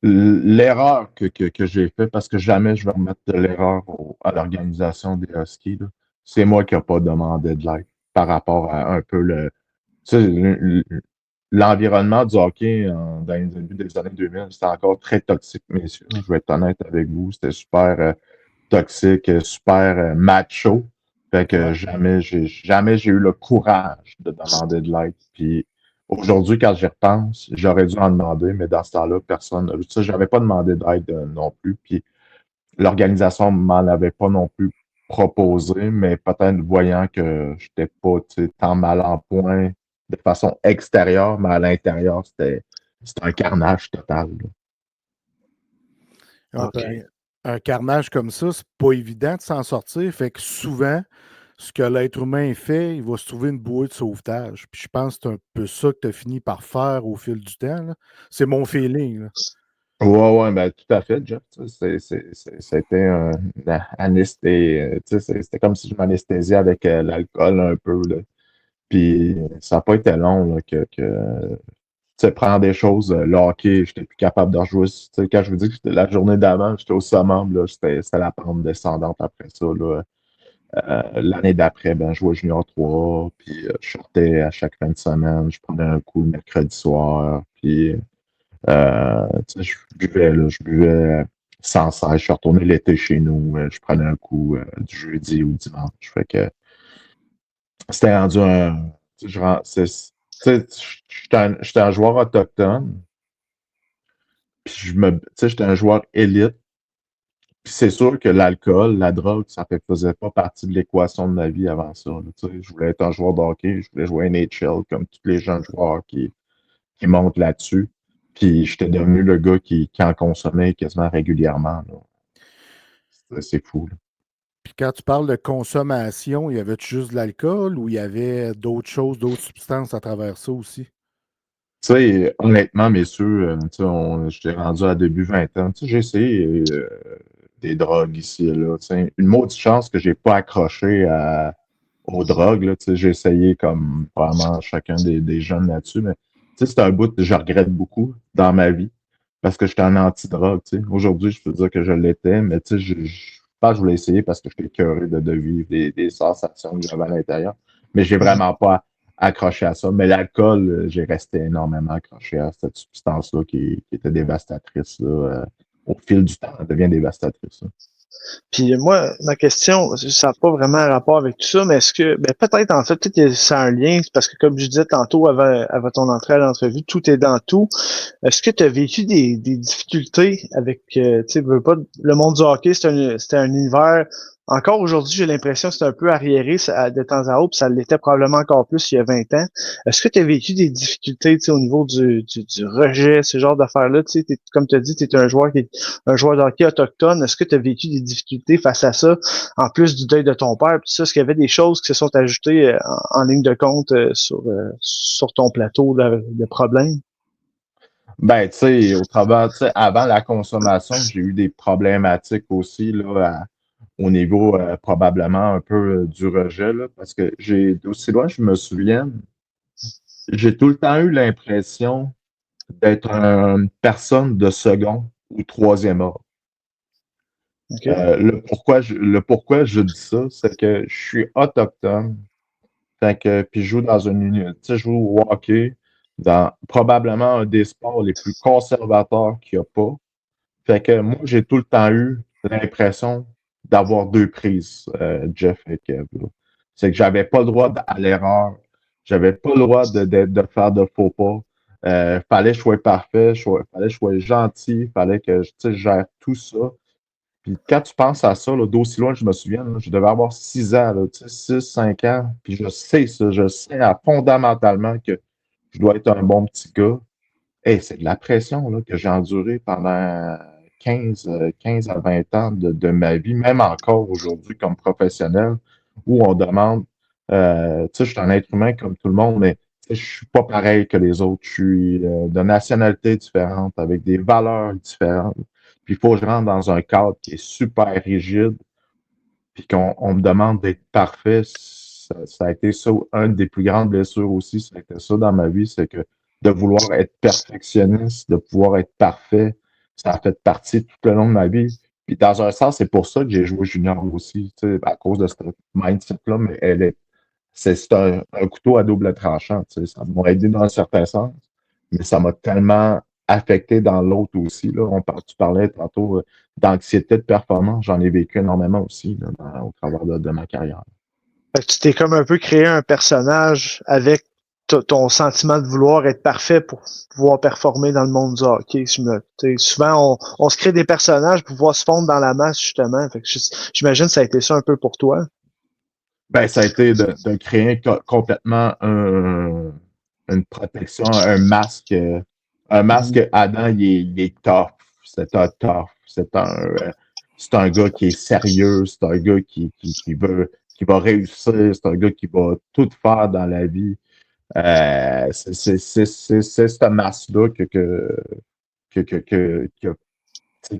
L'erreur que j'ai faite, parce que jamais je vais remettre de l'erreur à l'organisation des Huskies, là, c'est moi qui n'ai pas demandé de l'aide par rapport à un peu tu sais, l'environnement du hockey dans les débuts des années 2000, c'était encore très toxique, messieurs. Je vais être honnête avec vous. C'était super toxique, super macho. Fait que Ouais. jamais j'ai eu le courage de demander de l'aide. Puis aujourd'hui, quand j'y repense, j'aurais dû en demander, mais dans ce temps-là, personne n'a vu ça. J'avais pas demandé d'aide non plus. Puis l'organisation m'en avait pas non plus proposé, mais peut-être voyant que j'étais pas tant mal en point de façon extérieure, mais à l'intérieur, c'était un carnage total. Là. Ah, OK. ben, un carnage comme ça, c'est pas évident de s'en sortir. Fait que souvent, ce que l'être humain fait, il va se trouver une bouée de sauvetage. Puis je pense que c'est un peu ça que tu as fini par faire au fil du temps, là. C'est mon feeling, là. Ouais, ben, tout à fait, Jeff. C'était c'était comme si je m'anesthésiais avec l'alcool un peu. Là. Puis ça n'a pas été long là, tu sais, prendre des choses, le hockey, j'étais plus capable de rejouer. Tu sais, quand je vous dis que c'était la journée d'avant, j'étais au summum, là, c'était la pente descendante après ça. Là. L'année d'après, ben, je jouais Junior 3, puis je sortais à chaque fin de semaine, je prenais un coup le mercredi soir, puis tu sais, je buvais sans cesse. Je suis retourné l'été chez nous, je prenais un coup du jeudi au dimanche. Fait que c'était rendu un. Tu sais, j'étais un joueur autochtone, puis tu sais, j'étais un joueur élite. Puis c'est sûr que l'alcool, la drogue, ça ne faisait pas partie de l'équation de ma vie avant ça. Là, tu sais. Je voulais être un joueur de hockey, je voulais jouer NHL comme tous les jeunes joueurs qui montent là-dessus. Puis j'étais devenu le gars qui en consommait quasiment régulièrement. Là. C'est fou. Là. Puis quand tu parles de consommation, il y avait juste de l'alcool ou il y avait d'autres choses, d'autres substances à travers ça aussi? Tu sais, honnêtement, messieurs, tu sais, j'étais rendu à début 20 ans. Tu sais, j'ai essayé des drogues ici et là. Tu sais. Une maudite chance que j'ai pas accroché aux drogues. Là, tu sais, j'ai essayé comme vraiment chacun des jeunes là-dessus. Mais tu sais, c'est un bout que je regrette beaucoup dans ma vie parce que j'étais un anti-drogue. Tu sais. Aujourd'hui, je peux dire que je l'étais, mais tu sais, je pense que je voulais essayer parce que j'étais curieux de vivre des sensations que j'avais à l'intérieur. Mais j'ai vraiment pas accroché à ça. Mais l'alcool, j'ai resté énormément accroché à cette substance-là qui était dévastatrice. Là, au fil du temps, elle devient dévastatrice. Là. Puis moi, ma question, ça n'a pas vraiment un rapport avec tout ça, mais est-ce que, ben peut-être en fait, peut-être que ça a un lien, parce que comme je disais tantôt avant ton entrée à l'entrevue, tout est dans tout. Est-ce que tu as vécu des difficultés avec, tu sais, veux pas, le monde du hockey, c'était un univers. Encore aujourd'hui, j'ai l'impression que c'est un peu arriéré de temps à autre, puis ça l'était probablement encore plus il y a 20 ans. Est-ce que tu as vécu des difficultés, tu sais, au niveau du rejet, ce genre d'affaires-là? Tu sais, comme tu as dit, tu es un joueur de hockey autochtone. Est-ce que tu as vécu des difficultés face à ça, en plus du deuil de ton père? Puis ça, est-ce qu'il y avait des choses qui se sont ajoutées en ligne de compte sur ton plateau de problèmes? Ben, tu sais, tu sais, avant la consommation, j'ai eu des problématiques aussi là, au niveau probablement un peu du rejet, là, parce que aussi loin je me souviens, j'ai tout le temps eu l'impression d'être une personne de second ou troisième ordre. OK. Le pourquoi je dis ça, c'est que je suis autochtone, Fait que, puis je joue dans une unité, tu sais, je joue au hockey dans probablement un des sports les plus conservateurs qu'il n'y a pas. Fait que moi, j'ai tout le temps eu l'impression d'avoir deux prises, Jeff et Kev, là. C'est que j'avais pas le droit à l'erreur. J'avais pas le droit de faire de faux pas. Fallait que je sois parfait, fallait que je sois gentil, fallait que tu sais, je gère tout ça. Puis quand tu penses à ça, là, d'aussi loin que je me souviens, là, je devais avoir 6 ans, là, tu sais, 6, 5 ans, puis je sais ça, je sais fondamentalement que je dois être un bon petit gars. Hey, c'est de la pression là, que j'ai endurée pendant 15 à 20 ans de ma vie, même encore aujourd'hui comme professionnel, où on demande, tu sais, je suis un être humain comme tout le monde, mais tu sais, je suis pas pareil que les autres. Je suis de nationalité différente, avec des valeurs différentes. Puis il faut que je rentre dans un cadre qui est super rigide, puis qu'on me demande d'être parfait. Ça a été ça, une des plus grandes blessures aussi, ça a été ça dans ma vie, c'est que de vouloir être perfectionniste, de pouvoir être parfait, ça a fait partie tout le long de ma vie. Puis dans un sens, c'est pour ça que j'ai joué junior aussi, tu sais, à cause de ce mindset-là, mais c'est un couteau à double tranchant, tu sais, ça m'a aidé dans un certain sens, mais ça m'a tellement affecté dans l'autre aussi, là. Tu parlais tantôt d'anxiété de performance, j'en ai vécu énormément aussi là, au travers de ma carrière. Fait que tu t'es comme un peu créé un personnage avec ton sentiment de vouloir être parfait pour pouvoir performer dans le monde du hockey. Souvent, on se crée des personnages pour pouvoir se fondre dans la masse, justement. Fait que j'imagine que ça a été ça un peu pour toi. Ben, ça a été de créer complètement une protection, un masque Adam, il est tough. C'est un tough. C'est un gars qui est sérieux. C'est un gars qui va réussir. C'est un gars qui va tout faire dans la vie. C'est ce masque-là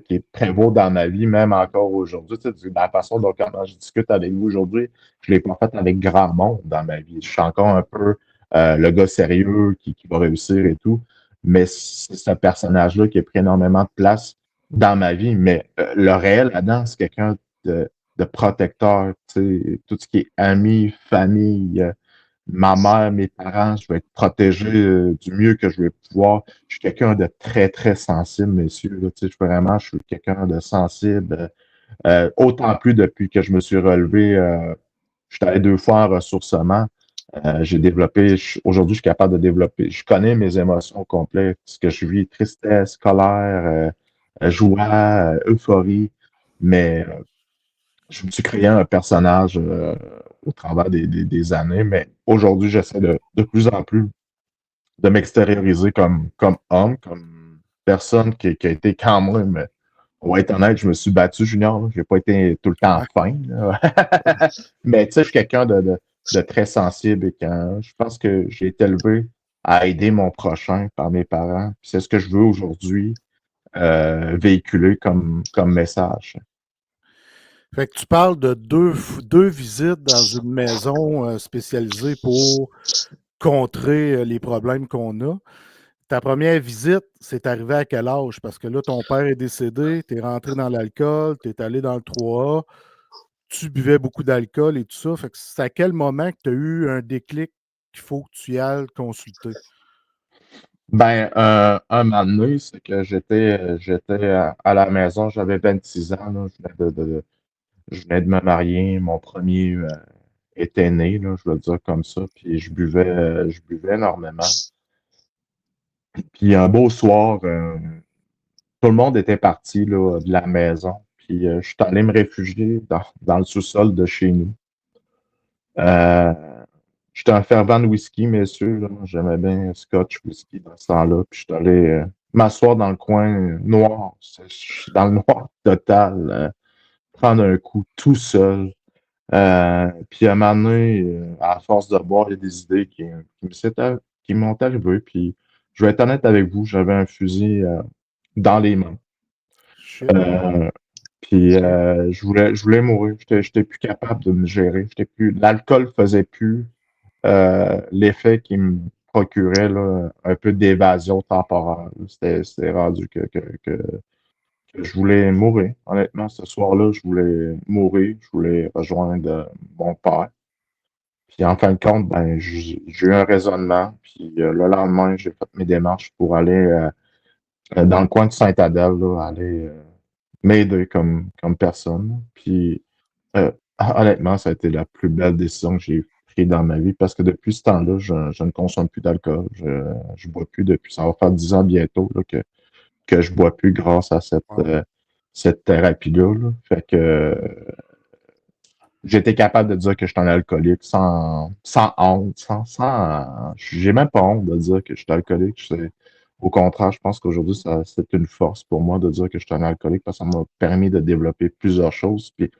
qui prévaut dans ma vie, même encore aujourd'hui. Tu sais, la façon dont comment je discute avec vous aujourd'hui, je ne l'ai pas fait avec grand monde dans ma vie. Je suis encore un peu le gars sérieux qui va réussir et tout. Mais c'est ce personnage-là qui a pris énormément de place dans ma vie. Mais le réel là-dedans, c'est quelqu'un de protecteur. Tu sais, tout ce qui est amis, famille, ma mère, mes parents, je vais être protégé du mieux que je vais pouvoir. Je suis quelqu'un de très, très sensible, messieurs. Là, tu sais, je suis quelqu'un de sensible. Autant plus depuis que je me suis relevé. Je suis allé 2 fois en ressourcement. J'ai développé, aujourd'hui, je suis capable de développer. Je connais mes émotions complètes, ce que je vis, tristesse, colère, joie, euphorie. Mais je me suis créé un personnage au travers des années, mais aujourd'hui, j'essaie de plus en plus de m'extérioriser comme homme, comme personne qui a été quand même, on va être honnête, je me suis battu junior, je n'ai pas été tout le temps fin, là. Mais tu sais, je suis quelqu'un de très sensible et quand je pense que j'ai été élevé à aider mon prochain par mes parents. C'est ce que je veux aujourd'hui véhiculer comme message. Fait que tu parles de deux visites dans une maison spécialisée pour contrer les problèmes qu'on a. Ta première visite, c'est arrivé à quel âge? Parce que là, ton père est décédé, tu es rentré dans l'alcool, tu es allé dans le 3A, tu buvais beaucoup d'alcool et tout ça. Fait que c'est à quel moment que tu as eu un déclic qu'il faut que tu y ailles consulter? Ben, un moment donné, c'est que j'étais à la maison, j'avais 26 ans, là, je venais de me marier, mon premier était né, là, je veux le dire comme ça, puis je buvais énormément. Puis un beau soir, tout le monde était parti là, de la maison, puis je suis allé me réfugier dans le sous-sol de chez nous. Euh, J'étais un fervent de whisky, messieurs, là. J'aimais bien Scotch whisky dans ce temps-là. Puis je suis allé m'asseoir dans le coin noir. Je suis dans le noir total. Prendre un coup tout seul. Puis à un moment donné, à force de boire, il y a des idées qui m'ont arrivé. Puis je vais être honnête avec vous, j'avais un fusil dans les mains. Shit. Puis je voulais mourir. J'étais plus capable de me gérer. L'alcool faisait plus l'effet qui me procurait là, un peu d'évasion temporaire. C'était rendu que je voulais mourir. Honnêtement, ce soir-là, je voulais mourir. Je voulais rejoindre mon père. Puis en fin de compte, ben, j'ai eu un raisonnement. Puis le lendemain, j'ai fait mes démarches pour aller dans le coin de Saint-Adèle, là, aller m'aider comme personne. Puis honnêtement, ça a été la plus belle décision que j'ai prise dans ma vie parce que depuis ce temps-là, je ne consomme plus d'alcool. Je bois plus depuis, ça va faire 10 ans bientôt là, que je bois plus grâce à cette thérapie-là. Là. Fait que j'étais capable de dire que je suis un alcoolique sans honte, j'ai même pas honte de dire que je suis alcoolique. Au contraire, je pense qu'aujourd'hui, c'est une force pour moi de dire que je suis un alcoolique parce que ça m'a permis de développer plusieurs choses. Puis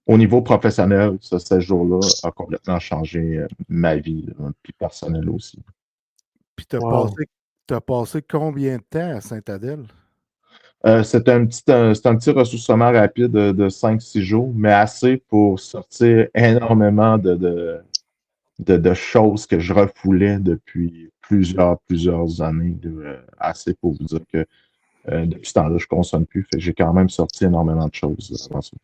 au niveau professionnel, ce jour-là a complètement changé ma vie, là, puis personnelle aussi. Puis Wow. t'as passé combien de temps à Saint-Adèle? C'est un petit ressourcement rapide de 5-6 jours, mais assez pour sortir énormément de choses que je refoulais depuis plusieurs années. Assez pour vous dire que depuis ce temps-là, je ne consomme plus. Fait que j'ai quand même sorti énormément de choses avant ça.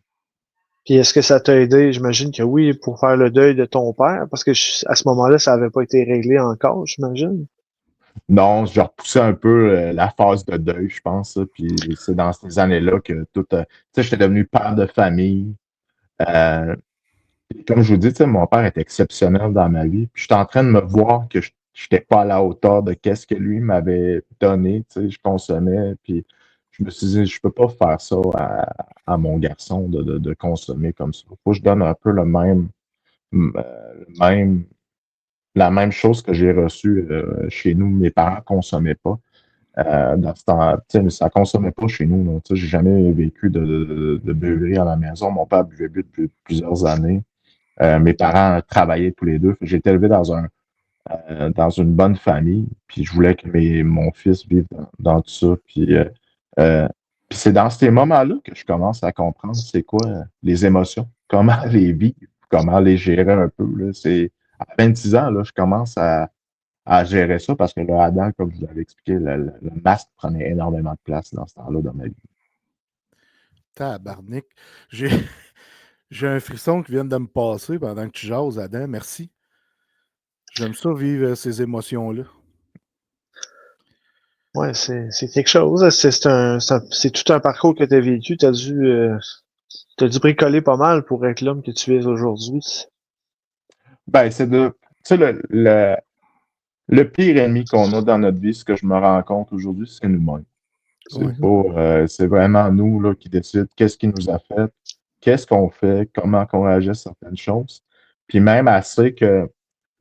Puis est-ce que ça t'a aidé? J'imagine que oui, pour faire le deuil de ton père, parce que à ce moment-là, ça n'avait pas été réglé encore, j'imagine. Non, j'ai repoussé un peu la phase de deuil, je pense. Puis c'est dans ces années-là que tout. Tu sais, j'étais devenu père de famille. Euh, Comme je vous dis, tu sais, mon père est exceptionnel dans ma vie. Puis j'étais en train de me voir que je n'étais pas à la hauteur de qu'est-ce que lui m'avait donné. Tu sais, je consommais. Puis je me suis dit, je peux pas faire ça à mon garçon de consommer comme ça. Faut que je donne un peu même la même chose que j'ai reçue chez nous. Mes parents consommaient pas. Dans ce temps, tu sais, ça consommait pas chez nous. Là. Tu sais, j'ai jamais vécu de beuverie à la maison. Mon père buvait depuis plusieurs années. Mes parents travaillaient tous les deux. J'ai été élevé dans une bonne famille. Puis je voulais que mon fils vive dans tout ça. Euh, puis c'est dans ces moments-là que je commence à comprendre c'est quoi les émotions, comment les vivre, comment les gérer un peu. Là. C'est à 26 ans, là, je commence à gérer ça parce que là, Adam, comme je vous l'avais expliqué, le masque prenait énormément de place dans ce temps-là dans ma vie. Tabarnak. J'ai j'ai un frisson qui vient de me passer pendant que tu jases, Adam. Merci. J'aime ça vivre ces émotions-là. Ouais, c'est quelque chose. C'est tout un parcours que tu as vécu. T'as dû bricoler pas mal pour être l'homme que tu es aujourd'hui. Ben, c'est de. Tu sais, le pire ennemi qu'on a dans notre vie, ce que je me rends compte aujourd'hui, c'est nous-mêmes. Ouais. C'est vraiment nous là, qui décident qu'est-ce qui nous a fait, qu'est-ce qu'on fait, comment on réagit à certaines choses. Puis même assez que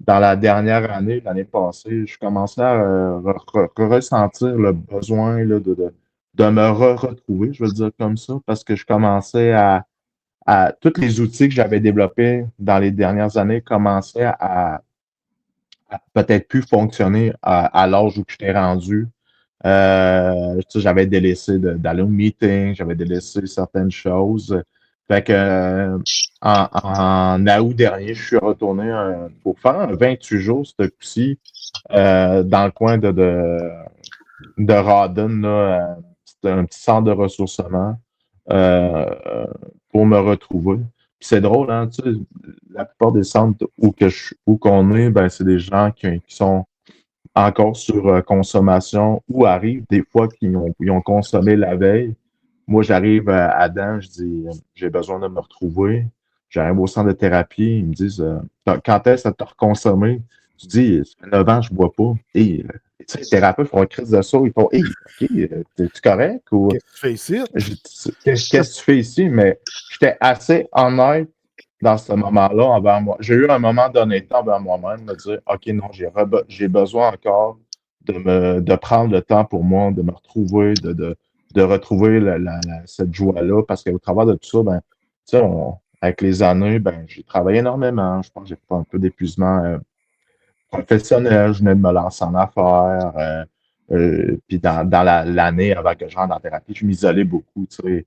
dans la dernière année, l'année passée, je commençais à ressentir le besoin là, de me retrouver, je veux le dire comme ça, parce que je commençais à tous les outils que j'avais développés dans les dernières années commençaient à peut-être plus fonctionner à l'âge où j'étais rendu. Tu sais, j'avais délaissé d'aller au meeting, j'avais délaissé certaines choses. Fait que en août dernier, je suis retourné pour faire un 28 jours, ce coup-ci, dans le coin de Rawdon, là, c'était un petit centre de ressourcement pour me retrouver. Puis c'est drôle, hein, tu sais, la plupart des centres où qu'on est, ben, c'est des gens qui sont encore sur consommation ou arrivent des fois ils ont consommé la veille. Moi, j'arrive à Adam, je dis j'ai besoin de me retrouver. J'arrive au centre de thérapie, ils me disent quand est-ce que tu as reconsommé? Je dis ça fait 9 ans que je ne bois pas. Et les thérapeutes font une crise de saut, ils font hey, OK, t'es-tu correct? Ou Qu'est-ce que tu fais ici? qu'est-ce que tu fais ici? Mais j'étais assez honnête dans ce moment-là envers moi. J'ai eu un moment d'honnêteté envers moi-même, de dire OK, non, j'ai besoin encore de prendre le temps pour moi, de me retrouver, de retrouver cette joie-là, parce qu'au travers de tout ça, ben, tu sais, avec les années, ben, j'ai travaillé énormément. Je pense que j'ai fait un peu d'épuisement professionnel. Je venais de me lancer en affaires. Puis dans l'année avant que je rentre en thérapie, je m'isolais beaucoup, tu sais.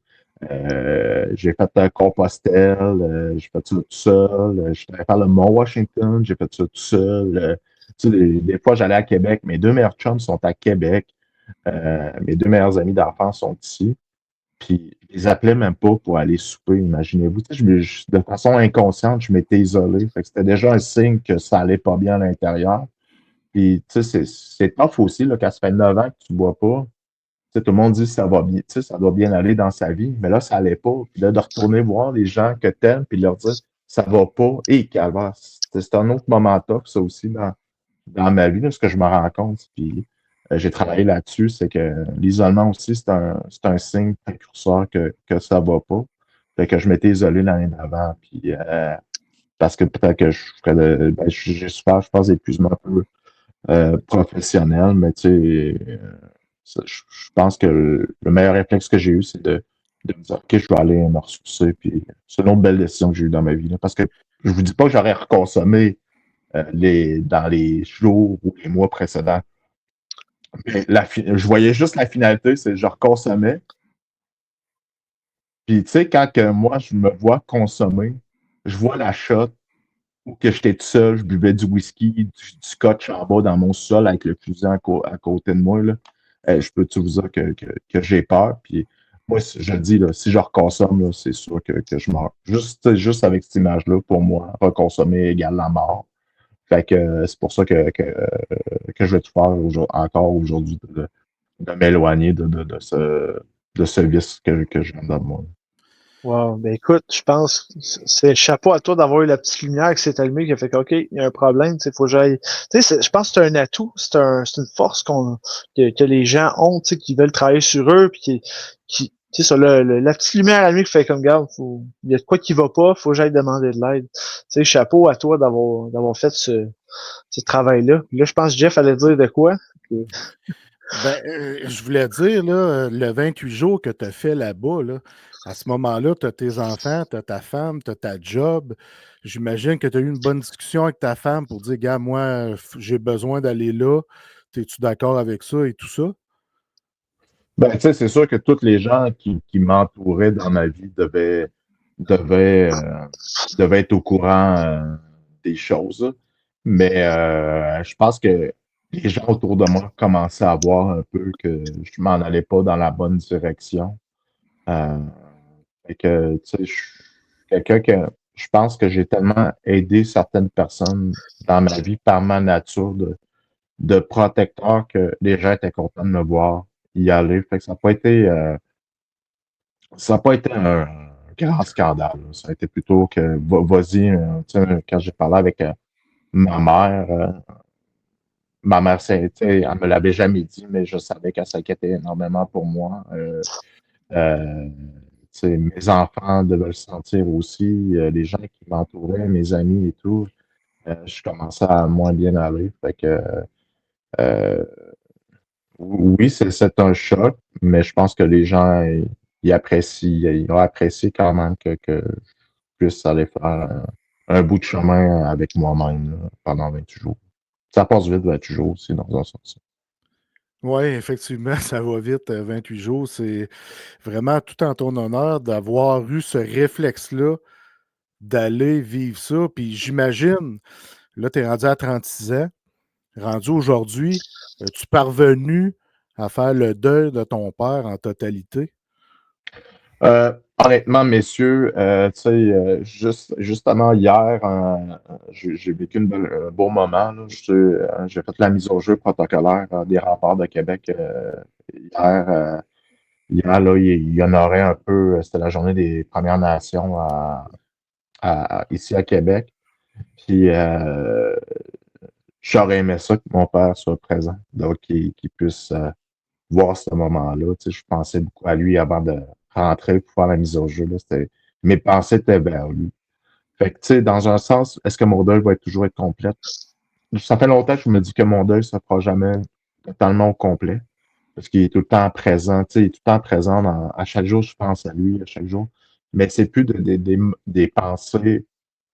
J'ai fait un Compostelle, j'ai fait ça tout seul. Je suis allé faire le Mont-Washington, j'ai fait ça tout seul. Tu sais, des fois, j'allais à Québec. Mes deux meilleurs chums sont à Québec. Mes deux meilleurs amis d'enfance sont ici. Puis je les appelais même pas pour aller souper, imaginez-vous. Tu sais, de façon inconsciente, je m'étais isolé. Fait que c'était déjà un signe que ça allait pas bien à l'intérieur. Puis, tu sais, c'est tough aussi, là, quand ça fait 9 ans que tu bois pas. Tu sais, tout le monde dit que ça va bien, tu sais, ça doit bien aller dans sa vie, mais là, ça allait pas. Puis là, de retourner voir les gens que t'aimes, puis de leur dire ça va pas, et calvaire. C'est un autre moment top, ça aussi, dans ma vie, là, ce que je me rends compte. Puis j'ai travaillé là-dessus, c'est que l'isolement aussi, c'est un signe précurseur que ça va pas. Fait que je m'étais isolé l'année d'avant, puis parce que peut-être que je ferais j'ai souffert, je pense, d'épuisement un peu professionnel, mais tu sais, je pense que le meilleur réflexe que j'ai eu, c'est de me dire, OK, je vais aller me ressourcer, puis c'est une autre belle décision que j'ai eue dans ma vie, là, parce que je vous dis pas que j'aurais reconsommé dans les jours ou les mois précédents. Mais je voyais juste la finalité, c'est que je reconsommais. Puis tu sais, quand que moi, je me vois consommer, je vois la shot où que j'étais tout seul, je buvais du whisky, du scotch en bas dans mon sol avec le fusil à côté de moi. Là. Je peux te vous dire que j'ai peur. Puis moi, je dis, là, si je reconsomme, là, c'est sûr que je meurs. Juste avec cette image-là, pour moi, reconsommer égale la mort. Fait que c'est pour ça que je vais tout faire encore aujourd'hui de m'éloigner de ce vice que je viens de moi. Wow, ben écoute, je pense c'est chapeau à toi d'avoir eu la petite lumière qui s'est allumée qui a fait que, OK, il y a un problème, tu sais, faut que j'aille. Tu sais, je pense que c'est un atout, c'est une force que les gens ont, tu sais, qui veulent travailler sur eux, puis tu sais, sur la petite lumière allumée qui fait comme garde, il y a de quoi qui va pas, faut que j'aille demander de l'aide. Tu sais, chapeau à toi d'avoir fait ce travail-là. Puis là, je pense que Jeff allait dire de quoi. Puis, Ben, je voulais dire, là, le 28 jours que tu as fait là-bas, là, à ce moment-là, tu as tes enfants, tu as ta femme, tu as ta job. J'imagine que tu as eu une bonne discussion avec ta femme pour dire, gars, moi, j'ai besoin d'aller là. Es-tu d'accord avec ça et tout ça? Ben, tu sais, c'est sûr que tous les gens qui m'entouraient dans ma vie devaient, euh, devaient être au courant des choses. Mais je pense que les gens autour de moi commençaient à voir un peu que je m'en allais pas dans la bonne direction. Euh, Fait que, tu sais, je suis quelqu'un que je pense que j'ai tellement aidé certaines personnes dans ma vie par ma nature de protecteur que les gens étaient contents de me voir y aller. Fait que ça n'a pas été un grand scandale. Là. Ça a été plutôt que vas-y, tu sais, quand j'ai parlé avec ma mère, elle me l'avait jamais dit, mais je savais qu'elle s'inquiétait énormément pour moi. Euh, mes enfants devaient le sentir aussi, les gens qui m'entouraient, mes amis et tout. Je commençais à moins bien aller. Fait que euh, oui, c'est un choc, mais je pense que les gens ils apprécient, ils ont apprécié quand même que je puisse aller faire un bout de chemin avec moi-même là, pendant 28 jours. Ça passe vite 28 jours aussi dans un sens. Oui, effectivement, ça va vite, 28 jours. C'est vraiment tout en ton honneur d'avoir eu ce réflexe-là, d'aller vivre ça. Puis j'imagine, là, tu es rendu à 36 ans, rendu aujourd'hui, es-tu parvenu à faire le deuil de ton père en totalité? Honnêtement, messieurs, tu sais, justement hier, j'ai vécu un beau moment. Là. J'ai fait la mise au jeu protocolaire des remparts de Québec hier. Hier, là, il honorait un peu, c'était la journée des Premières Nations ici à Québec. Puis j'aurais aimé ça que mon père soit présent, donc qu'il puisse voir ce moment-là. Tu sais, je pensais beaucoup à lui avant de rentrer pour faire la mise au jeu. Là. Mes pensées étaient vers lui. Fait que, tu sais, dans un sens, est-ce que mon deuil va toujours être complet? Ça fait longtemps que je me dis que mon deuil ne se fera jamais totalement au complet. Parce qu'il est tout le temps présent. Tu sais, il est tout le temps présent. À chaque jour, je pense à lui, à chaque jour. Mais c'est plus des pensées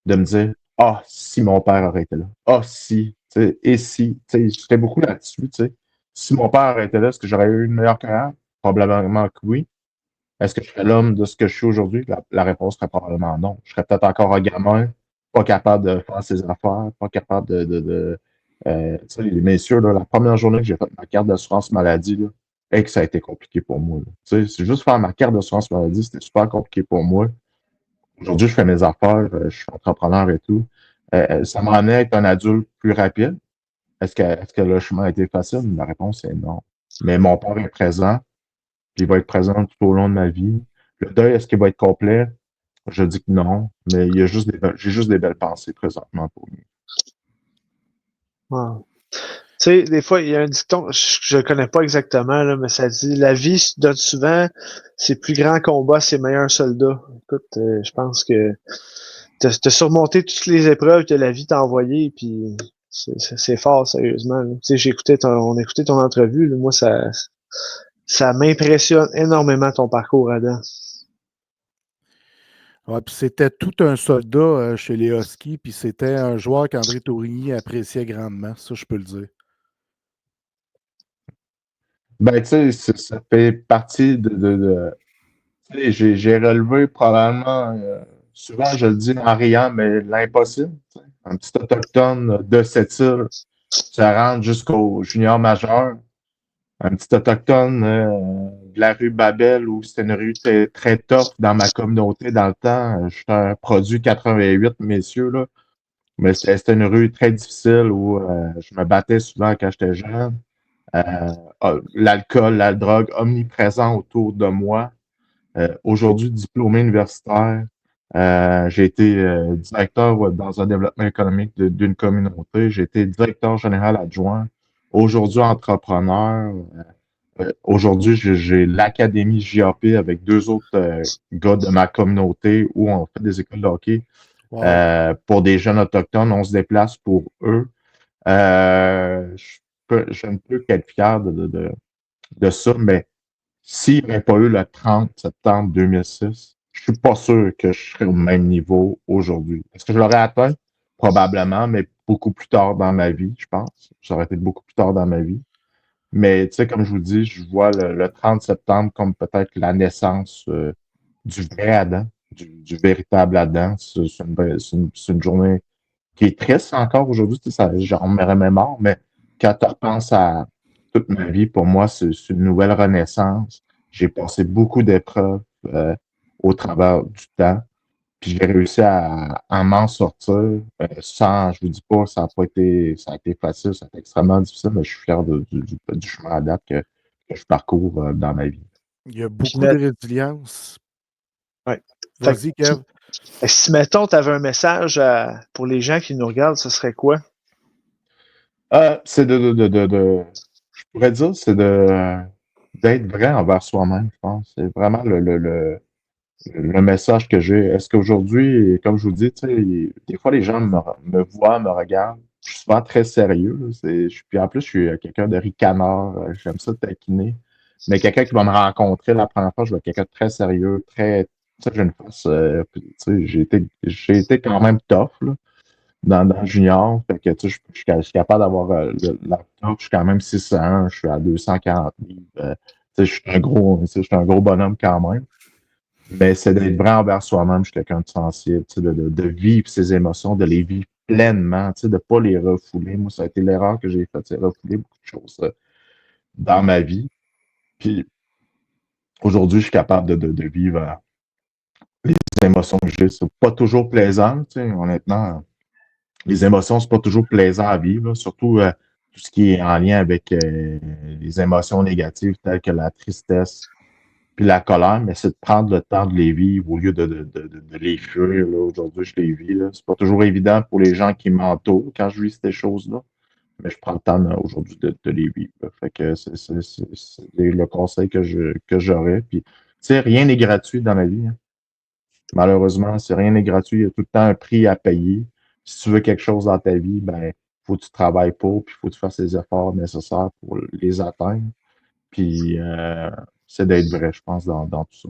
de me dire ah, si mon père aurait été là. Ah, si. Tu sais, et si. Tu sais, je fais beaucoup là-dessus. Tu sais. Si mon père aurait été là, est-ce que j'aurais eu une meilleure carrière? Probablement que oui. Est-ce que je serais l'homme de ce que je suis aujourd'hui? La réponse serait probablement non. Je serais peut-être encore un gamin, pas capable de faire ses affaires, pas capable tu sais, les messieurs, là, la première journée que j'ai fait ma carte d'assurance maladie, là, et que ça a été compliqué pour moi. Tu sais, c'est juste faire ma carte d'assurance maladie, c'était super compliqué pour moi. Aujourd'hui, je fais mes affaires, je suis entrepreneur et tout. Ça m'a amené à être un adulte plus rapide. Est-ce que le chemin a été facile? La réponse est non. Mais mon père est présent, puis il va être présent tout au long de ma vie. Le deuil, est-ce qu'il va être complet? Je dis que non, mais j'ai juste des belles pensées présentement pour lui. Wow. Tu sais, des fois, il y a un dicton, je ne connais pas exactement, là, mais ça dit la vie se donne souvent ses plus grands combats, ses meilleurs soldats. Écoute, je pense que t'as surmonté toutes les épreuves que la vie t'a envoyées, puis c'est fort, sérieusement. Tu sais, on a écouté ton entrevue, là, moi, ça m'impressionne énormément ton parcours, Adam. Ouais, puis c'était tout un soldat chez les Huskies, puis c'était un joueur qu'André Tourigny appréciait grandement, ça je peux le dire. Ben, tu sais, ça fait partie tu sais, j'ai relevé probablement, souvent je le dis en riant, mais l'impossible. Tu sais. Un petit autochtone de cette île se rendre jusqu'au junior majeur. Un petit autochtone de la rue Babel, où c'était une rue très tough dans ma communauté dans le temps. J'étais un produit 88, messieurs, là. Mais c'était une rue très difficile où je me battais souvent quand j'étais jeune. L'alcool, la drogue omniprésent autour de moi. Aujourd'hui, diplômé universitaire, j'ai été directeur dans un développement économique d'une communauté. J'ai été directeur général adjoint. Aujourd'hui, entrepreneur. Aujourd'hui, j'ai l'Académie JAP avec deux autres gars de ma communauté où on fait des écoles de hockey Wow. pour des jeunes autochtones. On se déplace pour eux. Je ne peux qu'être fier de ça, mais s'il n'y avait pas eu le 30 septembre 2006, je suis pas sûr que je serais au même niveau aujourd'hui. Est-ce que je l'aurais atteint? Probablement, mais beaucoup plus tard dans ma vie, je pense. Ça aurait été beaucoup plus tard dans ma vie. Mais tu sais, comme je vous dis, je vois le 30 septembre comme peut-être la naissance du vrai Adam, du véritable Adam. C'est une journée qui est triste encore aujourd'hui. Tu sais, j'en merais même mort, mais quand tu repenses à toute ma vie, pour moi, c'est une nouvelle renaissance. J'ai passé beaucoup d'épreuves au travers du temps. Puis j'ai réussi à m'en sortir sans, je vous dis pas, ça a été facile, ça a été extrêmement difficile, mais je suis fier du chemin à date que je parcours dans ma vie. Il y a Puis, beaucoup de résilience. ouais. Fait Vas-y, Kev. si, mettons, tu avais un message pour les gens qui nous regardent, ce serait quoi? C'est je pourrais dire, c'est d'être vrai envers soi-même, je pense. C'est vraiment le message que j'ai. Est-ce qu'aujourd'hui, comme je vous dis, tu sais, des fois les gens me voient, me regardent. Je suis souvent très sérieux. Là. Puis en plus, je suis quelqu'un de ricanard. J'aime ça taquiner. Mais quelqu'un qui va me rencontrer la première fois, je vois quelqu'un de très sérieux, très. Tu sais, j'ai une face. Tu sais, j'ai été quand même tough là, dans le junior. Fait que tu sais, je suis capable d'avoir la tough. Je suis quand même 6'1", je suis à 240 livres. Tu sais, tu sais, je suis un gros bonhomme quand même. Mais c'est d'être vrai envers soi-même. Je suis quelqu'un de sensible, tu sais, de vivre ses émotions, de les vivre pleinement, tu sais, de ne pas les refouler. Moi, ça a été l'erreur que j'ai faite, c'est refouler beaucoup de choses dans ma vie. Puis aujourd'hui, je suis capable de vivre les émotions que j'ai. C'est pas toujours plaisant, tu sais, honnêtement. Les émotions, c'est pas toujours plaisant à vivre, là, surtout tout ce qui est en lien avec les émotions négatives telles que la tristesse, puis la colère, mais c'est de prendre le temps de les vivre au lieu de les fuir. Là. Aujourd'hui, je les vis. Là. C'est pas toujours évident pour les gens qui m'entourent quand je vis ces choses-là, mais je prends le temps aujourd'hui de les vivre. Là. Fait que c'est le conseil que j'aurais. Puis, tu sais, rien n'est gratuit dans la vie. Hein. Malheureusement, rien n'est gratuit. Il y a tout le temps un prix à payer. Si tu veux quelque chose dans ta vie, ben, faut que tu travailles pour, puis il faut que tu fasses les efforts nécessaires pour les atteindre. Puis, c'est d'être vrai, je pense, dans tout ça.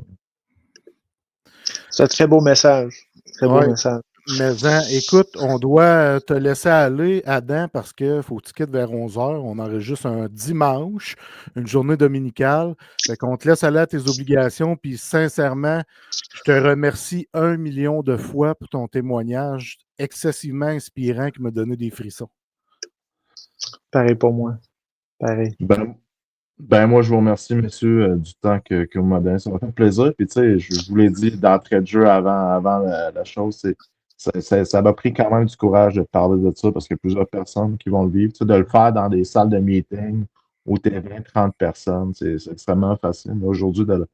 C'est un très beau message. Très beau Ouais. message. Mais écoute, on doit te laisser aller, Adam, parce qu'il faut que tu quittes vers 11h. On enregistre un dimanche, une journée dominicale. Fait qu'on te laisse aller à tes obligations. Puis sincèrement, je te remercie 1 million de fois pour ton témoignage excessivement inspirant qui m'a donné des frissons. Pareil pour moi. Pareil. Ben, Ben, moi, je vous remercie, messieurs, du temps que vous m'avez donné. Ça m'a fait plaisir. Puis, tu sais, je vous l'ai dit d'entrée de jeu avant la chose, ça m'a pris quand même du courage de parler de ça parce qu'il y a plusieurs personnes qui vont le vivre. Tu sais, de le faire dans des salles de meeting où tu es 20, 30 personnes, c'est extrêmement facile. Mais aujourd'hui, de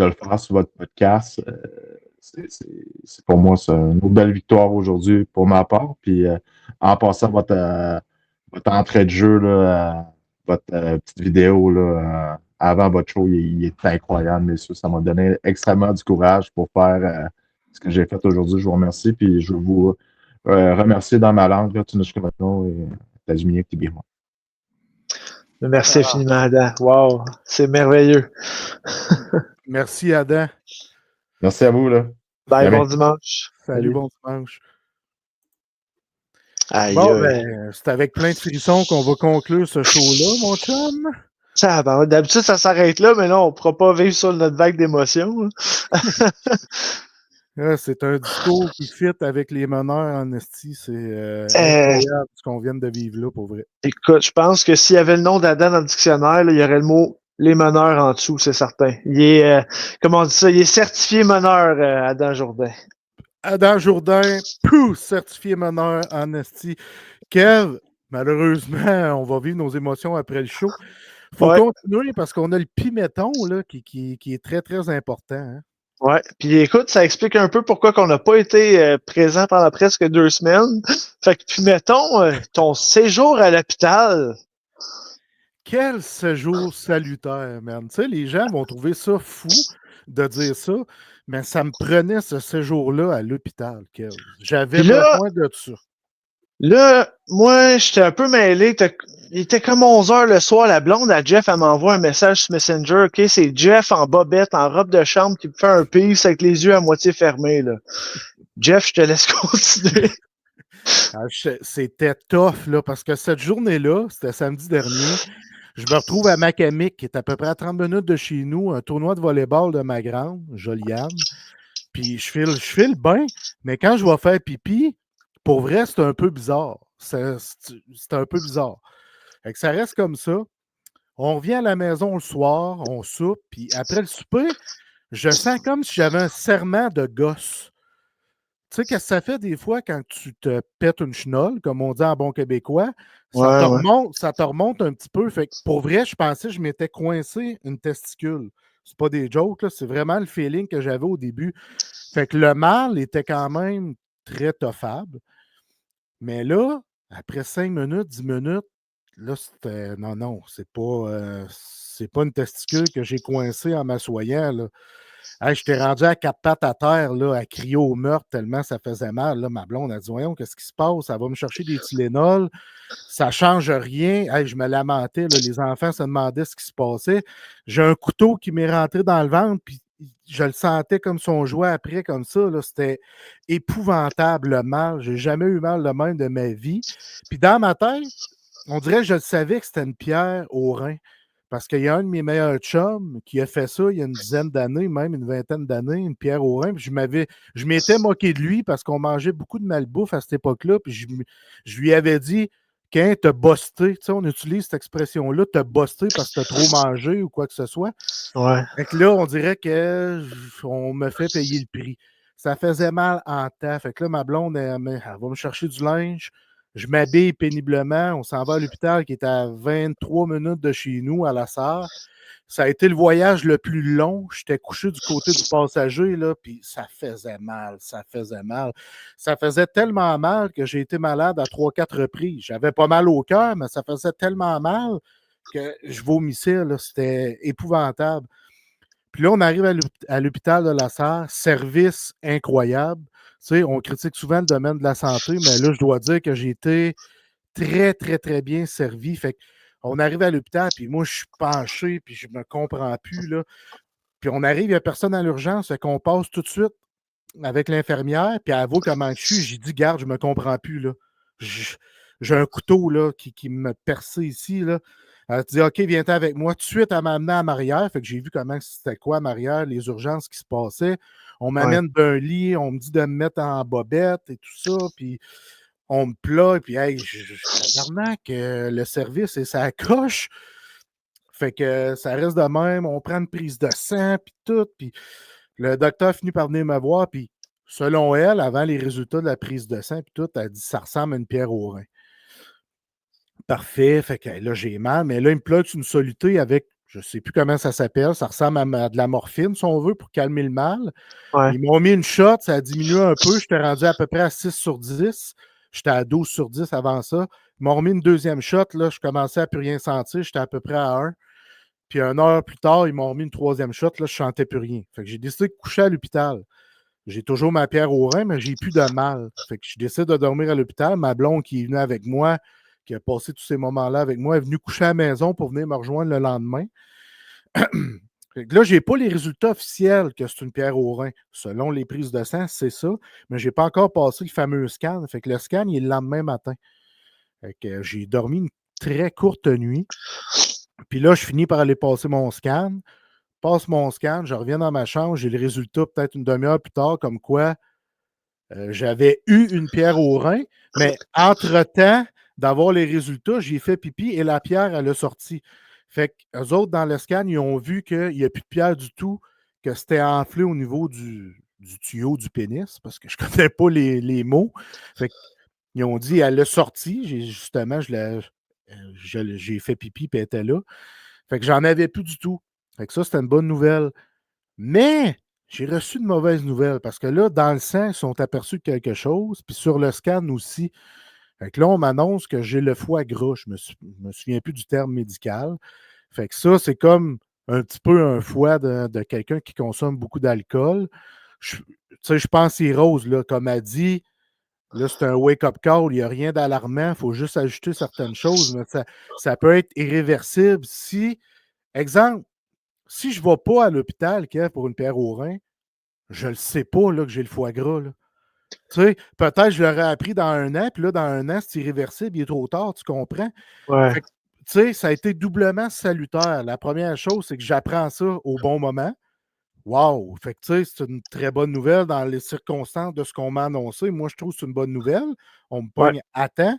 le faire sur votre podcast, pour moi, c'est une autre belle victoire aujourd'hui pour ma part. Puis, en passant votre entrée de jeu, là, votre petite vidéo là, avant votre show, il est incroyable, messieurs. Ça m'a donné extrêmement du courage pour faire ce que j'ai fait aujourd'hui. Je vous remercie. Puis je veux vous remercier dans ma langue, là, Tunishkamatno et Tajimiek Tibirma. Merci infiniment, Adam. Wow, c'est merveilleux. Merci, Adam. Merci à vous. Là. Bye, Jamais. bon dimanche. Salut, bon dimanche. Aïe, Bon, aïe. ben, c'est avec plein de frissons qu'on va conclure ce show-là, mon chum. Ça, ben, d'habitude, ça s'arrête là, mais là, on ne pourra pas vivre sur notre vague d'émotions. C'est un discours qui fit avec les meneurs en esti. C'est incroyable ce qu'on vient de vivre là, pour vrai. Écoute, je pense que s'il y avait le nom d'Adam dans le dictionnaire, là, il y aurait le mot les meneurs en dessous, c'est certain. Il est, comment on dit ça, il est certifié meneur, Adam Jourdain. Adam Jourdain, certifié meneur en esti. Kev, malheureusement, on va vivre nos émotions après le show. Faut continuer parce qu'on a le piméton là, qui est très, très important. Hein. Ouais, puis écoute, ça explique un peu pourquoi on n'a pas été présent pendant presque 2 semaines. Fait que, puis mettons, ton séjour à l'hôpital. Quel séjour salutaire, man. Tu sais, les gens vont trouver ça fou de dire ça, mais ça me prenait ce séjour-là à l'hôpital, Kev. J'avais besoin de ça. Là, moi, j'étais un peu mêlé. Il était comme 11 h le soir. La blonde à Jeff, elle m'envoie un message sur Messenger. OK, c'est Jeff en bobette, en robe de chambre, qui me fait un peace avec les yeux à moitié fermés. Là. Jeff, je te laisse continuer. C'était tough, là, parce que cette journée-là, c'était samedi dernier, je me retrouve à Macamic, qui est à peu près à 30 minutes de chez nous, un tournoi de volleyball de ma grande, Joliane. Puis je file bien, mais quand je vais faire pipi, pour vrai, c'est un peu bizarre. C'est un peu bizarre. Fait que ça reste comme ça. On revient à la maison le soir, on soupe, puis après le souper, je sens comme si j'avais un serrement de gosse. Tu sais, qu'est-ce que ça fait des fois quand tu te pètes une chenolle, comme on dit en bon québécois? Ça te remonte un petit peu. Fait que pour vrai, je pensais que je m'étais coincé une testicule. C'est pas des jokes, là, c'est vraiment le feeling que j'avais au début. Fait que le mal était quand même très toffable. Mais là, après 5 minutes, 10 minutes, là, c'était. Non, c'est pas une testicule que j'ai coincée en m'assoyant. Là. Hey, je t'ai rendu à 4 pattes à terre, là, à crier au meurtre tellement ça faisait mal. Là. Ma blonde a dit voyons, qu'est-ce qui se passe? Ça va me chercher des Tylenol. Ça ne change rien. Hey, je me lamentais. Là, les enfants se demandaient ce qui se passait. J'ai un couteau qui m'est rentré dans le ventre, puis je le sentais comme son jouet après, comme ça. Là, c'était épouvantable le mal. J'ai jamais eu mal de même de ma vie. Puis dans ma tête, on dirait que je savais que c'était une pierre au rein. Parce qu'il y a un de mes meilleurs chums qui a fait ça il y a une dizaine d'années, même une vingtaine d'années, une pierre au rein. Puis je m'étais moqué de lui parce qu'on mangeait beaucoup de malbouffe à cette époque-là. Puis je lui avais dit, quand t'as busté, tu sais, on utilise cette expression-là, t'as busté parce que t'as trop mangé ou quoi que ce soit. Ouais. Fait que là, on dirait qu'on me fait payer le prix. Ça faisait mal en temps. Fait que là, ma blonde, elle va me chercher du linge. Je m'habille péniblement. On s'en va à l'hôpital qui est à 23 minutes de chez nous, à la Sarre. Ça a été le voyage le plus long. J'étais couché du côté du passager, là, puis ça faisait mal, ça faisait mal. Ça faisait tellement mal que j'ai été malade à 3-4 reprises. J'avais pas mal au cœur, mais ça faisait tellement mal que je vomissais. Là. C'était épouvantable. Puis là, on arrive à l'hôpital de la Sarre, service incroyable. Tu sais, on critique souvent le domaine de la santé, mais là, je dois dire que j'ai été très, très, très bien servi. Fait qu'on arrive à l'hôpital, puis moi, je suis penché, puis je me comprends plus, là. Puis on arrive, il n'y a personne à l'urgence, fait qu'on passe tout de suite avec l'infirmière, puis elle voit comment je suis. J'ai dit, garde, je me comprends plus, là. J'ai un couteau, là, qui me perçait ici, là. Elle dit, OK, viens-t'en avec moi. Tout de suite, elle m'a amené à Marière. Fait que j'ai vu comment c'était quoi, à Marière, les urgences qui se passaient. On m'amène d'un lit, on me dit de me mettre en bobette et tout ça. Puis on me plat, puis hey, tabarnak, le service et ça coche. Fait que ça reste de même, on prend une prise de sang, puis tout, puis le docteur finit par venir me voir, puis selon elle, avant les résultats de la prise de sang, puis tout, elle dit ça ressemble à une pierre au rein. Parfait, fait que là, j'ai mal, mais là, il me plug une soluté avec, je ne sais plus comment ça s'appelle, ça ressemble à de la morphine, si on veut, pour calmer le mal. Ouais. Ils m'ont mis une shot, ça a diminué un peu, j'étais rendu à peu près à 6 sur 10. J'étais à 12 sur 10 avant ça. Ils m'ont remis une deuxième shot, là, je commençais à plus rien sentir, j'étais à peu près à 1. Puis une heure plus tard, ils m'ont remis une troisième shot, là, je sentais plus rien. Fait que j'ai décidé de coucher à l'hôpital. J'ai toujours ma pierre au rein, mais j'ai plus de mal. Fait que je décide de dormir à l'hôpital. Ma blonde qui est venue avec moi, qui a passé tous ces moments-là avec moi, est venue coucher à la maison pour venir me rejoindre le lendemain. Fait que là, je n'ai pas les résultats officiels que c'est une pierre au rein. Selon les prises de sang, c'est ça. Mais je n'ai pas encore passé le fameux scan. Fait que le scan, il est le lendemain matin. Fait que j'ai dormi une très courte nuit. Puis là, je finis par aller passer mon scan. Passe mon scan, je reviens dans ma chambre, j'ai le résultat peut-être une demi-heure plus tard, comme quoi j'avais eu une pierre au rein, mais entre-temps d'avoir les résultats, j'ai fait pipi et la pierre, elle a sorti. Fait qu'eux autres, dans le scan, ils ont vu qu'il n'y a plus de pierre du tout, que c'était enflé au niveau du tuyau du pénis, parce que je ne connais pas les mots. Fait qu'ils ont dit, elle l'a sorti. Justement, j'ai fait pipi et elle était là. Fait que j'en avais plus du tout. Fait que ça, c'était une bonne nouvelle. Mais j'ai reçu de mauvaises nouvelles parce que là, dans le sang, ils sont aperçus de quelque chose. Puis sur le scan aussi. Fait que là, on m'annonce que j'ai le foie gras. Je me souviens plus du terme médical. Fait que ça, c'est comme un petit peu un foie de quelqu'un qui consomme beaucoup d'alcool. Tu sais, je pense que c'est Rose, là, comme elle dit. Là, c'est un wake-up call, il n'y a rien d'alarmant, il faut juste ajuster certaines choses, mais ça peut être irréversible si, exemple, si je ne vais pas à l'hôpital Kev, pour une pierre au rein, je ne le sais pas là, que j'ai le foie gras. Là. Tu sais, peut-être que je l'aurais appris dans 1 an, puis là, dans 1 an, c'est irréversible, il est trop tard, tu comprends? Ouais. Fait que, tu sais, ça a été doublement salutaire. La première chose, c'est que j'apprends ça au bon moment. Wow! Fait que, tu sais, c'est une très bonne nouvelle dans les circonstances de ce qu'on m'a annoncé. Moi, je trouve que c'est une bonne nouvelle. On me Ouais. pogne à temps.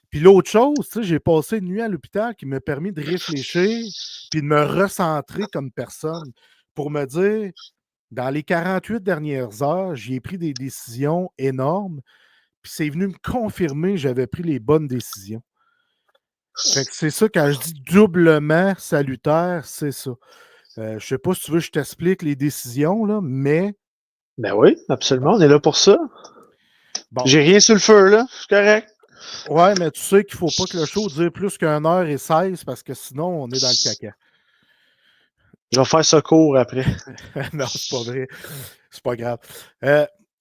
Puis l'autre chose, tu sais, j'ai passé une nuit à l'hôpital qui m'a permis de réfléchir puis de me recentrer comme personne pour me dire, dans les 48 dernières heures, j'ai pris des décisions énormes, puis c'est venu me confirmer que j'avais pris les bonnes décisions. Fait que c'est ça, quand je dis doublement salutaire, c'est ça. Je sais pas si tu veux que je t'explique les décisions, là, mais Ben oui, absolument, on est là pour ça. bon. J'ai rien sur le feu, là. C'est correct. Ouais, mais tu sais qu'il ne faut pas que le show dure plus qu'1h16 parce que sinon, on est dans le caca. Je vais faire secours après. Non, c'est pas vrai. C'est pas grave.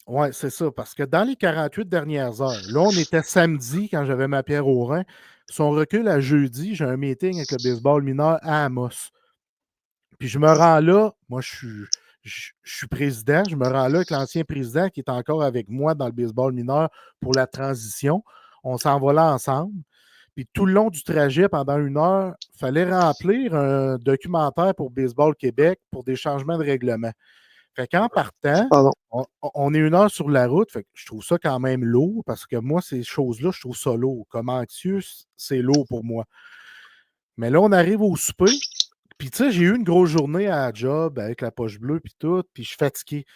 Ouais, c'est ça. Parce que dans les 48 dernières heures, là, on était samedi quand j'avais ma pierre au rein. Si on recule à jeudi, j'ai un meeting avec le baseball mineur à Amos. Puis je me rends là. Moi, je suis président. Je me rends là avec l'ancien président qui est encore avec moi dans le baseball mineur pour la transition. On s'en va là ensemble. Puis tout le long du trajet, pendant 1 heure, il fallait remplir un documentaire pour Baseball Québec pour des changements de règlement. Fait qu'en partant, Pardon. on est 1 heure sur la route. Fait que je trouve ça quand même lourd parce que moi, ces choses-là, je trouve ça lourd. Comme anxieux, c'est lourd pour moi. Mais là, on arrive au souper. Puis tu sais, j'ai eu une grosse journée à la job avec la poche bleue puis tout, puis je suis fatigué.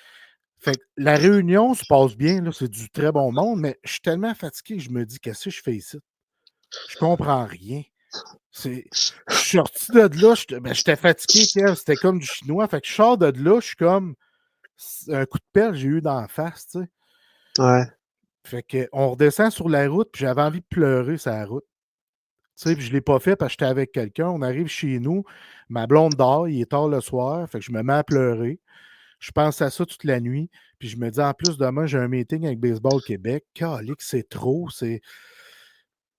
Fait que la réunion se passe bien, là, c'est du très bon monde, mais je suis tellement fatigué que je me dis, qu'est-ce que je fais ici? Je comprends rien. Je suis sorti de là, j'étais fatigué, c'était comme du chinois. Fait que je sors de là, je suis comme un coup de pelle que j'ai eu dans la face, tu sais. Ouais. Fait qu'on redescend sur la route, puis j'avais envie de pleurer sur la route. Tu sais, puis je ne l'ai pas fait parce que j'étais avec quelqu'un. On arrive chez nous, ma blonde dort, il est tard le soir, fait que je me mets à pleurer. Je pense à ça toute la nuit. Puis je me dis, en plus, demain, j'ai un meeting avec Baseball Québec. Calique, c'est trop.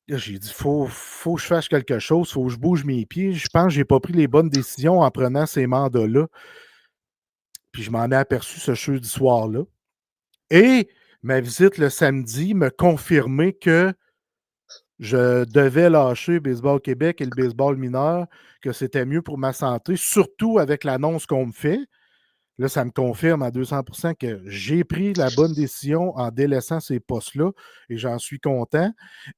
Là, j'ai dit, faut que je fasse quelque chose, faut que je bouge mes pieds. Je pense que je n'ai pas pris les bonnes décisions en prenant ces mandats-là. Puis je m'en ai aperçu ce jeudi soir-là. Et ma visite le samedi me confirmait que je devais lâcher Baseball Québec et le baseball mineur, que c'était mieux pour ma santé, surtout avec l'annonce qu'on me fait. Là, ça me confirme à 200% que j'ai pris la bonne décision en délaissant ces postes-là et j'en suis content.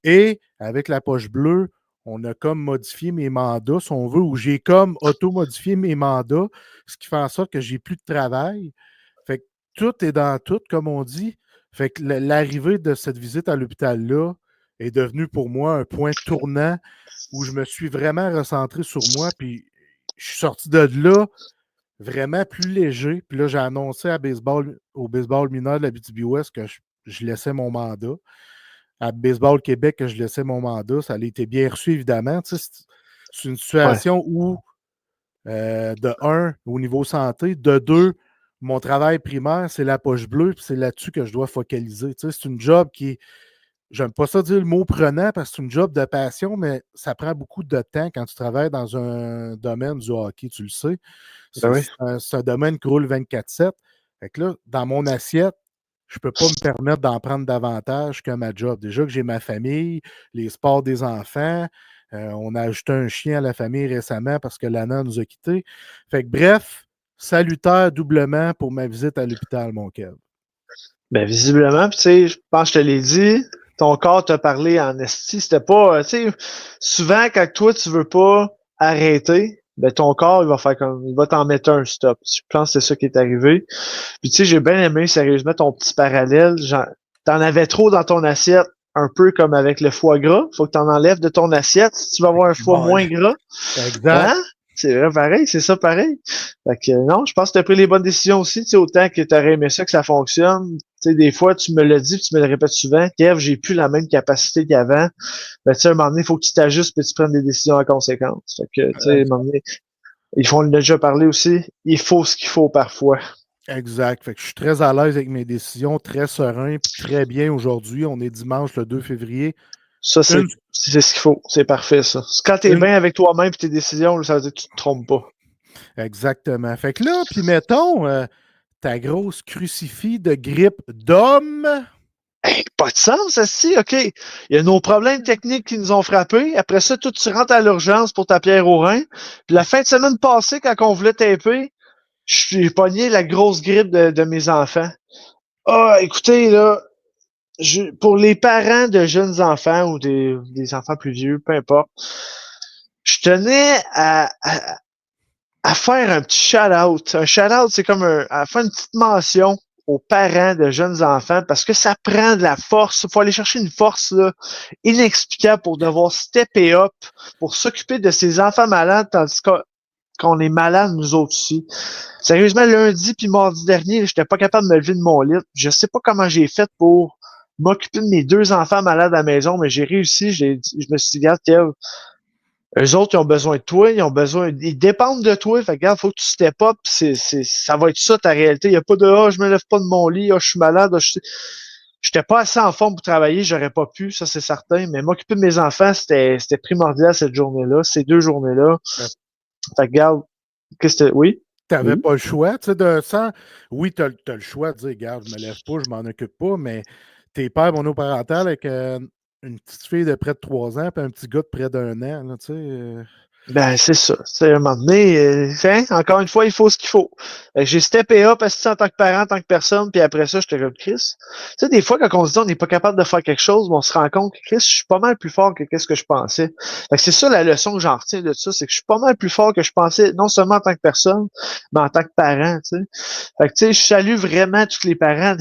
Et avec la poche bleue, on a comme modifié mes mandats, si on veut, ou j'ai comme auto-modifié mes mandats, ce qui fait en sorte que j'ai plus de travail. Fait que tout est dans tout, comme on dit. Fait que l'arrivée de cette visite à l'hôpital-là est devenue pour moi un point tournant où je me suis vraiment recentré sur moi, puis je suis sorti de là vraiment plus léger. Puis là, j'ai annoncé au baseball mineur de la BTB-Ouest que je laissais mon mandat. À Baseball Québec, que je laissais mon mandat. Ça a été bien reçu, évidemment. Tu sais, c'est une situation où, de un, au niveau santé, de deux, mon travail primaire, c'est la poche bleue, puis c'est là-dessus que je dois focaliser. Tu sais, c'est une job qui est, j'aime pas ça dire le mot prenant parce que c'est une job de passion, mais ça prend beaucoup de temps quand tu travailles dans un domaine du hockey, tu le sais. Ben oui. C'est un domaine qui roule 24/7. Fait que là, dans mon assiette, je ne peux pas me permettre d'en prendre davantage que ma job. Déjà que j'ai ma famille, les sports des enfants. On a ajouté un chien à la famille récemment parce que Lana nous a quittés. Fait que bref, salutaire doublement pour ma visite à l'hôpital, mon Kev. Ben, visiblement, puis tu sais, je pense que je te l'ai dit, ton corps t'a parlé en esti. C'était pas, tu sais, souvent, quand toi, tu veux pas arrêter, ben, ton corps, il va faire comme, il va t'en mettre un stop. Je pense que c'est ça qui est arrivé. Puis tu sais, j'ai bien aimé, sérieusement, ton petit parallèle. T'en avais trop dans ton assiette, un peu comme avec le foie gras. Faut que t'en enlèves de ton assiette si tu vas avoir un foie moins gras. Exact. Hein? C'est vrai, pareil, c'est ça pareil. Fait que non, je pense que tu as pris les bonnes décisions aussi, tu sais, autant que tu aurais aimé ça que ça fonctionne. Tu sais, des fois, tu me l'as dit, puis tu me le répètes souvent, Kev, j'ai plus la même capacité qu'avant. Ben, tu sais, à un moment donné, il faut que tu t'ajustes et tu prennes des décisions en conséquence. Fait que, tu sais, à un moment donné, ils font le déjà parlé aussi, il faut ce qu'il faut parfois. Exact. Fait que je suis très à l'aise avec mes décisions, très serein, puis très bien aujourd'hui. On est dimanche le 2 février. Ça, c'est Une- ce qu'il faut. C'est parfait, ça. Quand t'es une- bien avec toi-même et tes décisions, ça veut dire que tu te trompes pas. Exactement. Fait que là, puis mettons, ta grosse crucifix de grippe d'homme. Hey, pas de sens, ça, si, OK. Il y a nos problèmes techniques qui nous ont frappés. Après ça, tout, tu rentres à l'urgence pour ta pierre au rein. Puis la fin de semaine passée, quand on voulait taper, j'ai pogné la grosse grippe de mes enfants. Ah, écoutez, là, pour les parents de jeunes enfants ou des enfants plus vieux, peu importe, je tenais à faire un petit shout-out. Un shout-out, c'est comme à faire une petite mention aux parents de jeunes enfants parce que ça prend de la force. Il faut aller chercher une force là, inexplicable pour devoir stepper up, pour s'occuper de ces enfants malades tandis qu'on est malade nous autres aussi. Sérieusement, lundi puis mardi dernier, j'étais pas capable de me lever de mon lit. Je sais pas comment j'ai fait pour m'occuper de mes deux enfants malades à la maison, mais j'ai réussi. Je me suis dit, regarde, Kev, eux autres, ils ont besoin de toi, ils dépendent de toi. Fait que, regarde, faut que tu step up. Ça va être ça ta réalité. Il n'y a pas de, je me lève pas de mon lit, je suis malade, j'étais pas assez en forme pour travailler, j'aurais pas pu, ça c'est certain. Mais m'occuper de mes enfants, c'était primordial cette journée-là, ces deux journées-là. Fait que, regarde, oui? Tu n'avais Oui. pas le choix, tu sais, oui, tu as le choix de dire, regarde, je me lève pas, je m'en occupe pas, mais t'es père monoparental avec une petite fille de près de 3 ans puis un petit gars de près d'1 an, là, tu sais. Ben, c'est ça. C'est à un moment donné, encore une fois, il faut ce qu'il faut. Fait que j'ai steppé up en tant que parent, en tant que personne, puis après ça, j'étais comme Chris. Tu sais, des fois, quand on se dit on n'est pas capable de faire quelque chose, on se rend compte que Chris, je suis pas mal plus fort que qu'est-ce que je pensais. Fait que c'est ça la leçon que j'en retiens de ça, c'est que je suis pas mal plus fort que je pensais, non seulement en tant que personne, mais en tant que parent, tu sais. Fait que tu sais, je salue vraiment tous les parents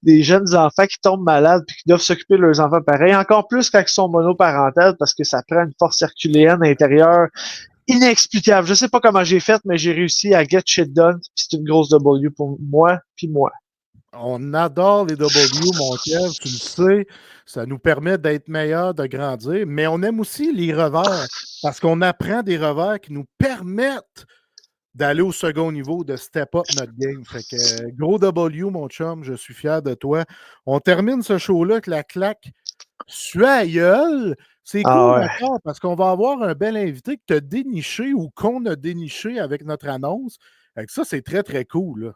des jeunes enfants qui tombent malades puis qui doivent s'occuper de leurs enfants pareil. Encore plus quand ils sont monoparentales parce que ça prend une force herculéenne intérieure inexplicable. Je sais pas comment j'ai fait, mais j'ai réussi à get shit done. Puis c'est une grosse W pour moi puis moi. On adore les W, mon Kev, tu le sais. Ça nous permet d'être meilleurs, de grandir, mais on aime aussi les revers parce qu'on apprend des revers qui nous permettent d'aller au second niveau, de step up notre game. Fait que gros W, mon chum, je suis fier de toi. On termine ce show-là avec la claque sur la gueule. C'est Ah cool ouais. encore parce qu'on va avoir un bel invité que tu as déniché ou qu'on a déniché avec notre annonce. Fait que ça, c'est très, très cool. Là.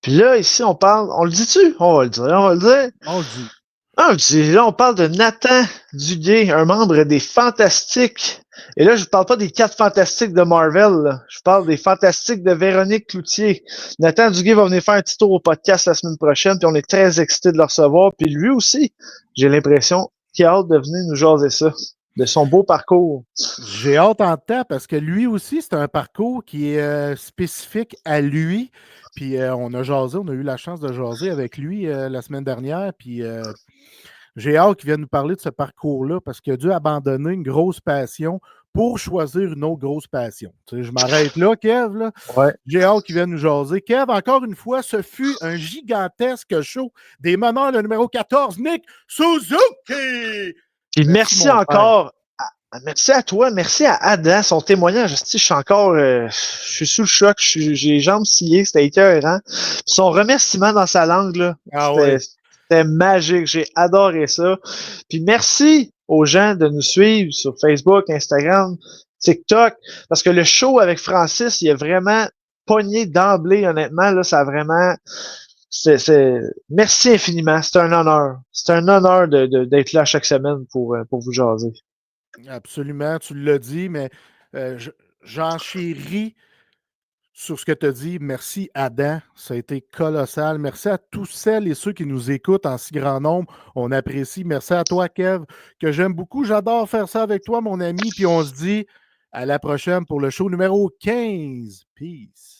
Puis là, ici, on parle. On le dit-tu? On va le dire, on va le dire. On le dit. Ah, là, on parle de Nathan Duguay, un membre des Fantastiques. Et là, je ne parle pas des 4 Fantastiques de Marvel. Là. Je parle des Fantastiques de Véronique Cloutier. Nathan Duguay va venir faire un petit tour au podcast la semaine prochaine, puis on est très excités de le recevoir. Puis lui aussi, j'ai l'impression qu'il a hâte de venir nous jaser ça. de son beau parcours. J'ai hâte en temps parce que lui aussi, c'est un parcours qui est spécifique à lui. Puis on a jasé, on a eu la chance de jaser avec lui la semaine dernière. Puis j'ai hâte qu'il vienne nous parler de ce parcours-là parce qu'il a dû abandonner une grosse passion pour choisir une autre grosse passion. Tu sais, je m'arrête là, Kev. Là. Ouais. J'ai hâte qu'il vienne nous jaser. Kev, encore une fois, ce fut un gigantesque show des meneurs, le numéro 14, Nick Suzuki! Puis merci mon encore. Merci à toi, merci à Adam, son témoignage. Je suis encore, je suis sous le choc, j'ai les jambes sciées, c'était écœurant. Son remerciement dans sa langue, là, Ah ouais. c'était magique, j'ai adoré ça. Puis merci aux gens de nous suivre sur Facebook, Instagram, TikTok, parce que le show avec Francis, il a vraiment pogné d'emblée, honnêtement, là, ça a vraiment... Merci infiniment, c'est un honneur. C'est un honneur d'être là chaque semaine pour vous jaser. Absolument, tu l'as dit, mais j'enchéris sur ce que tu as dit. Merci, Adam. Ça a été colossal. Merci à tous celles et ceux qui nous écoutent en si grand nombre. On apprécie. Merci à toi, Kev, que j'aime beaucoup. J'adore faire ça avec toi, mon ami. Puis on se dit à la prochaine pour le show numéro 15. Peace.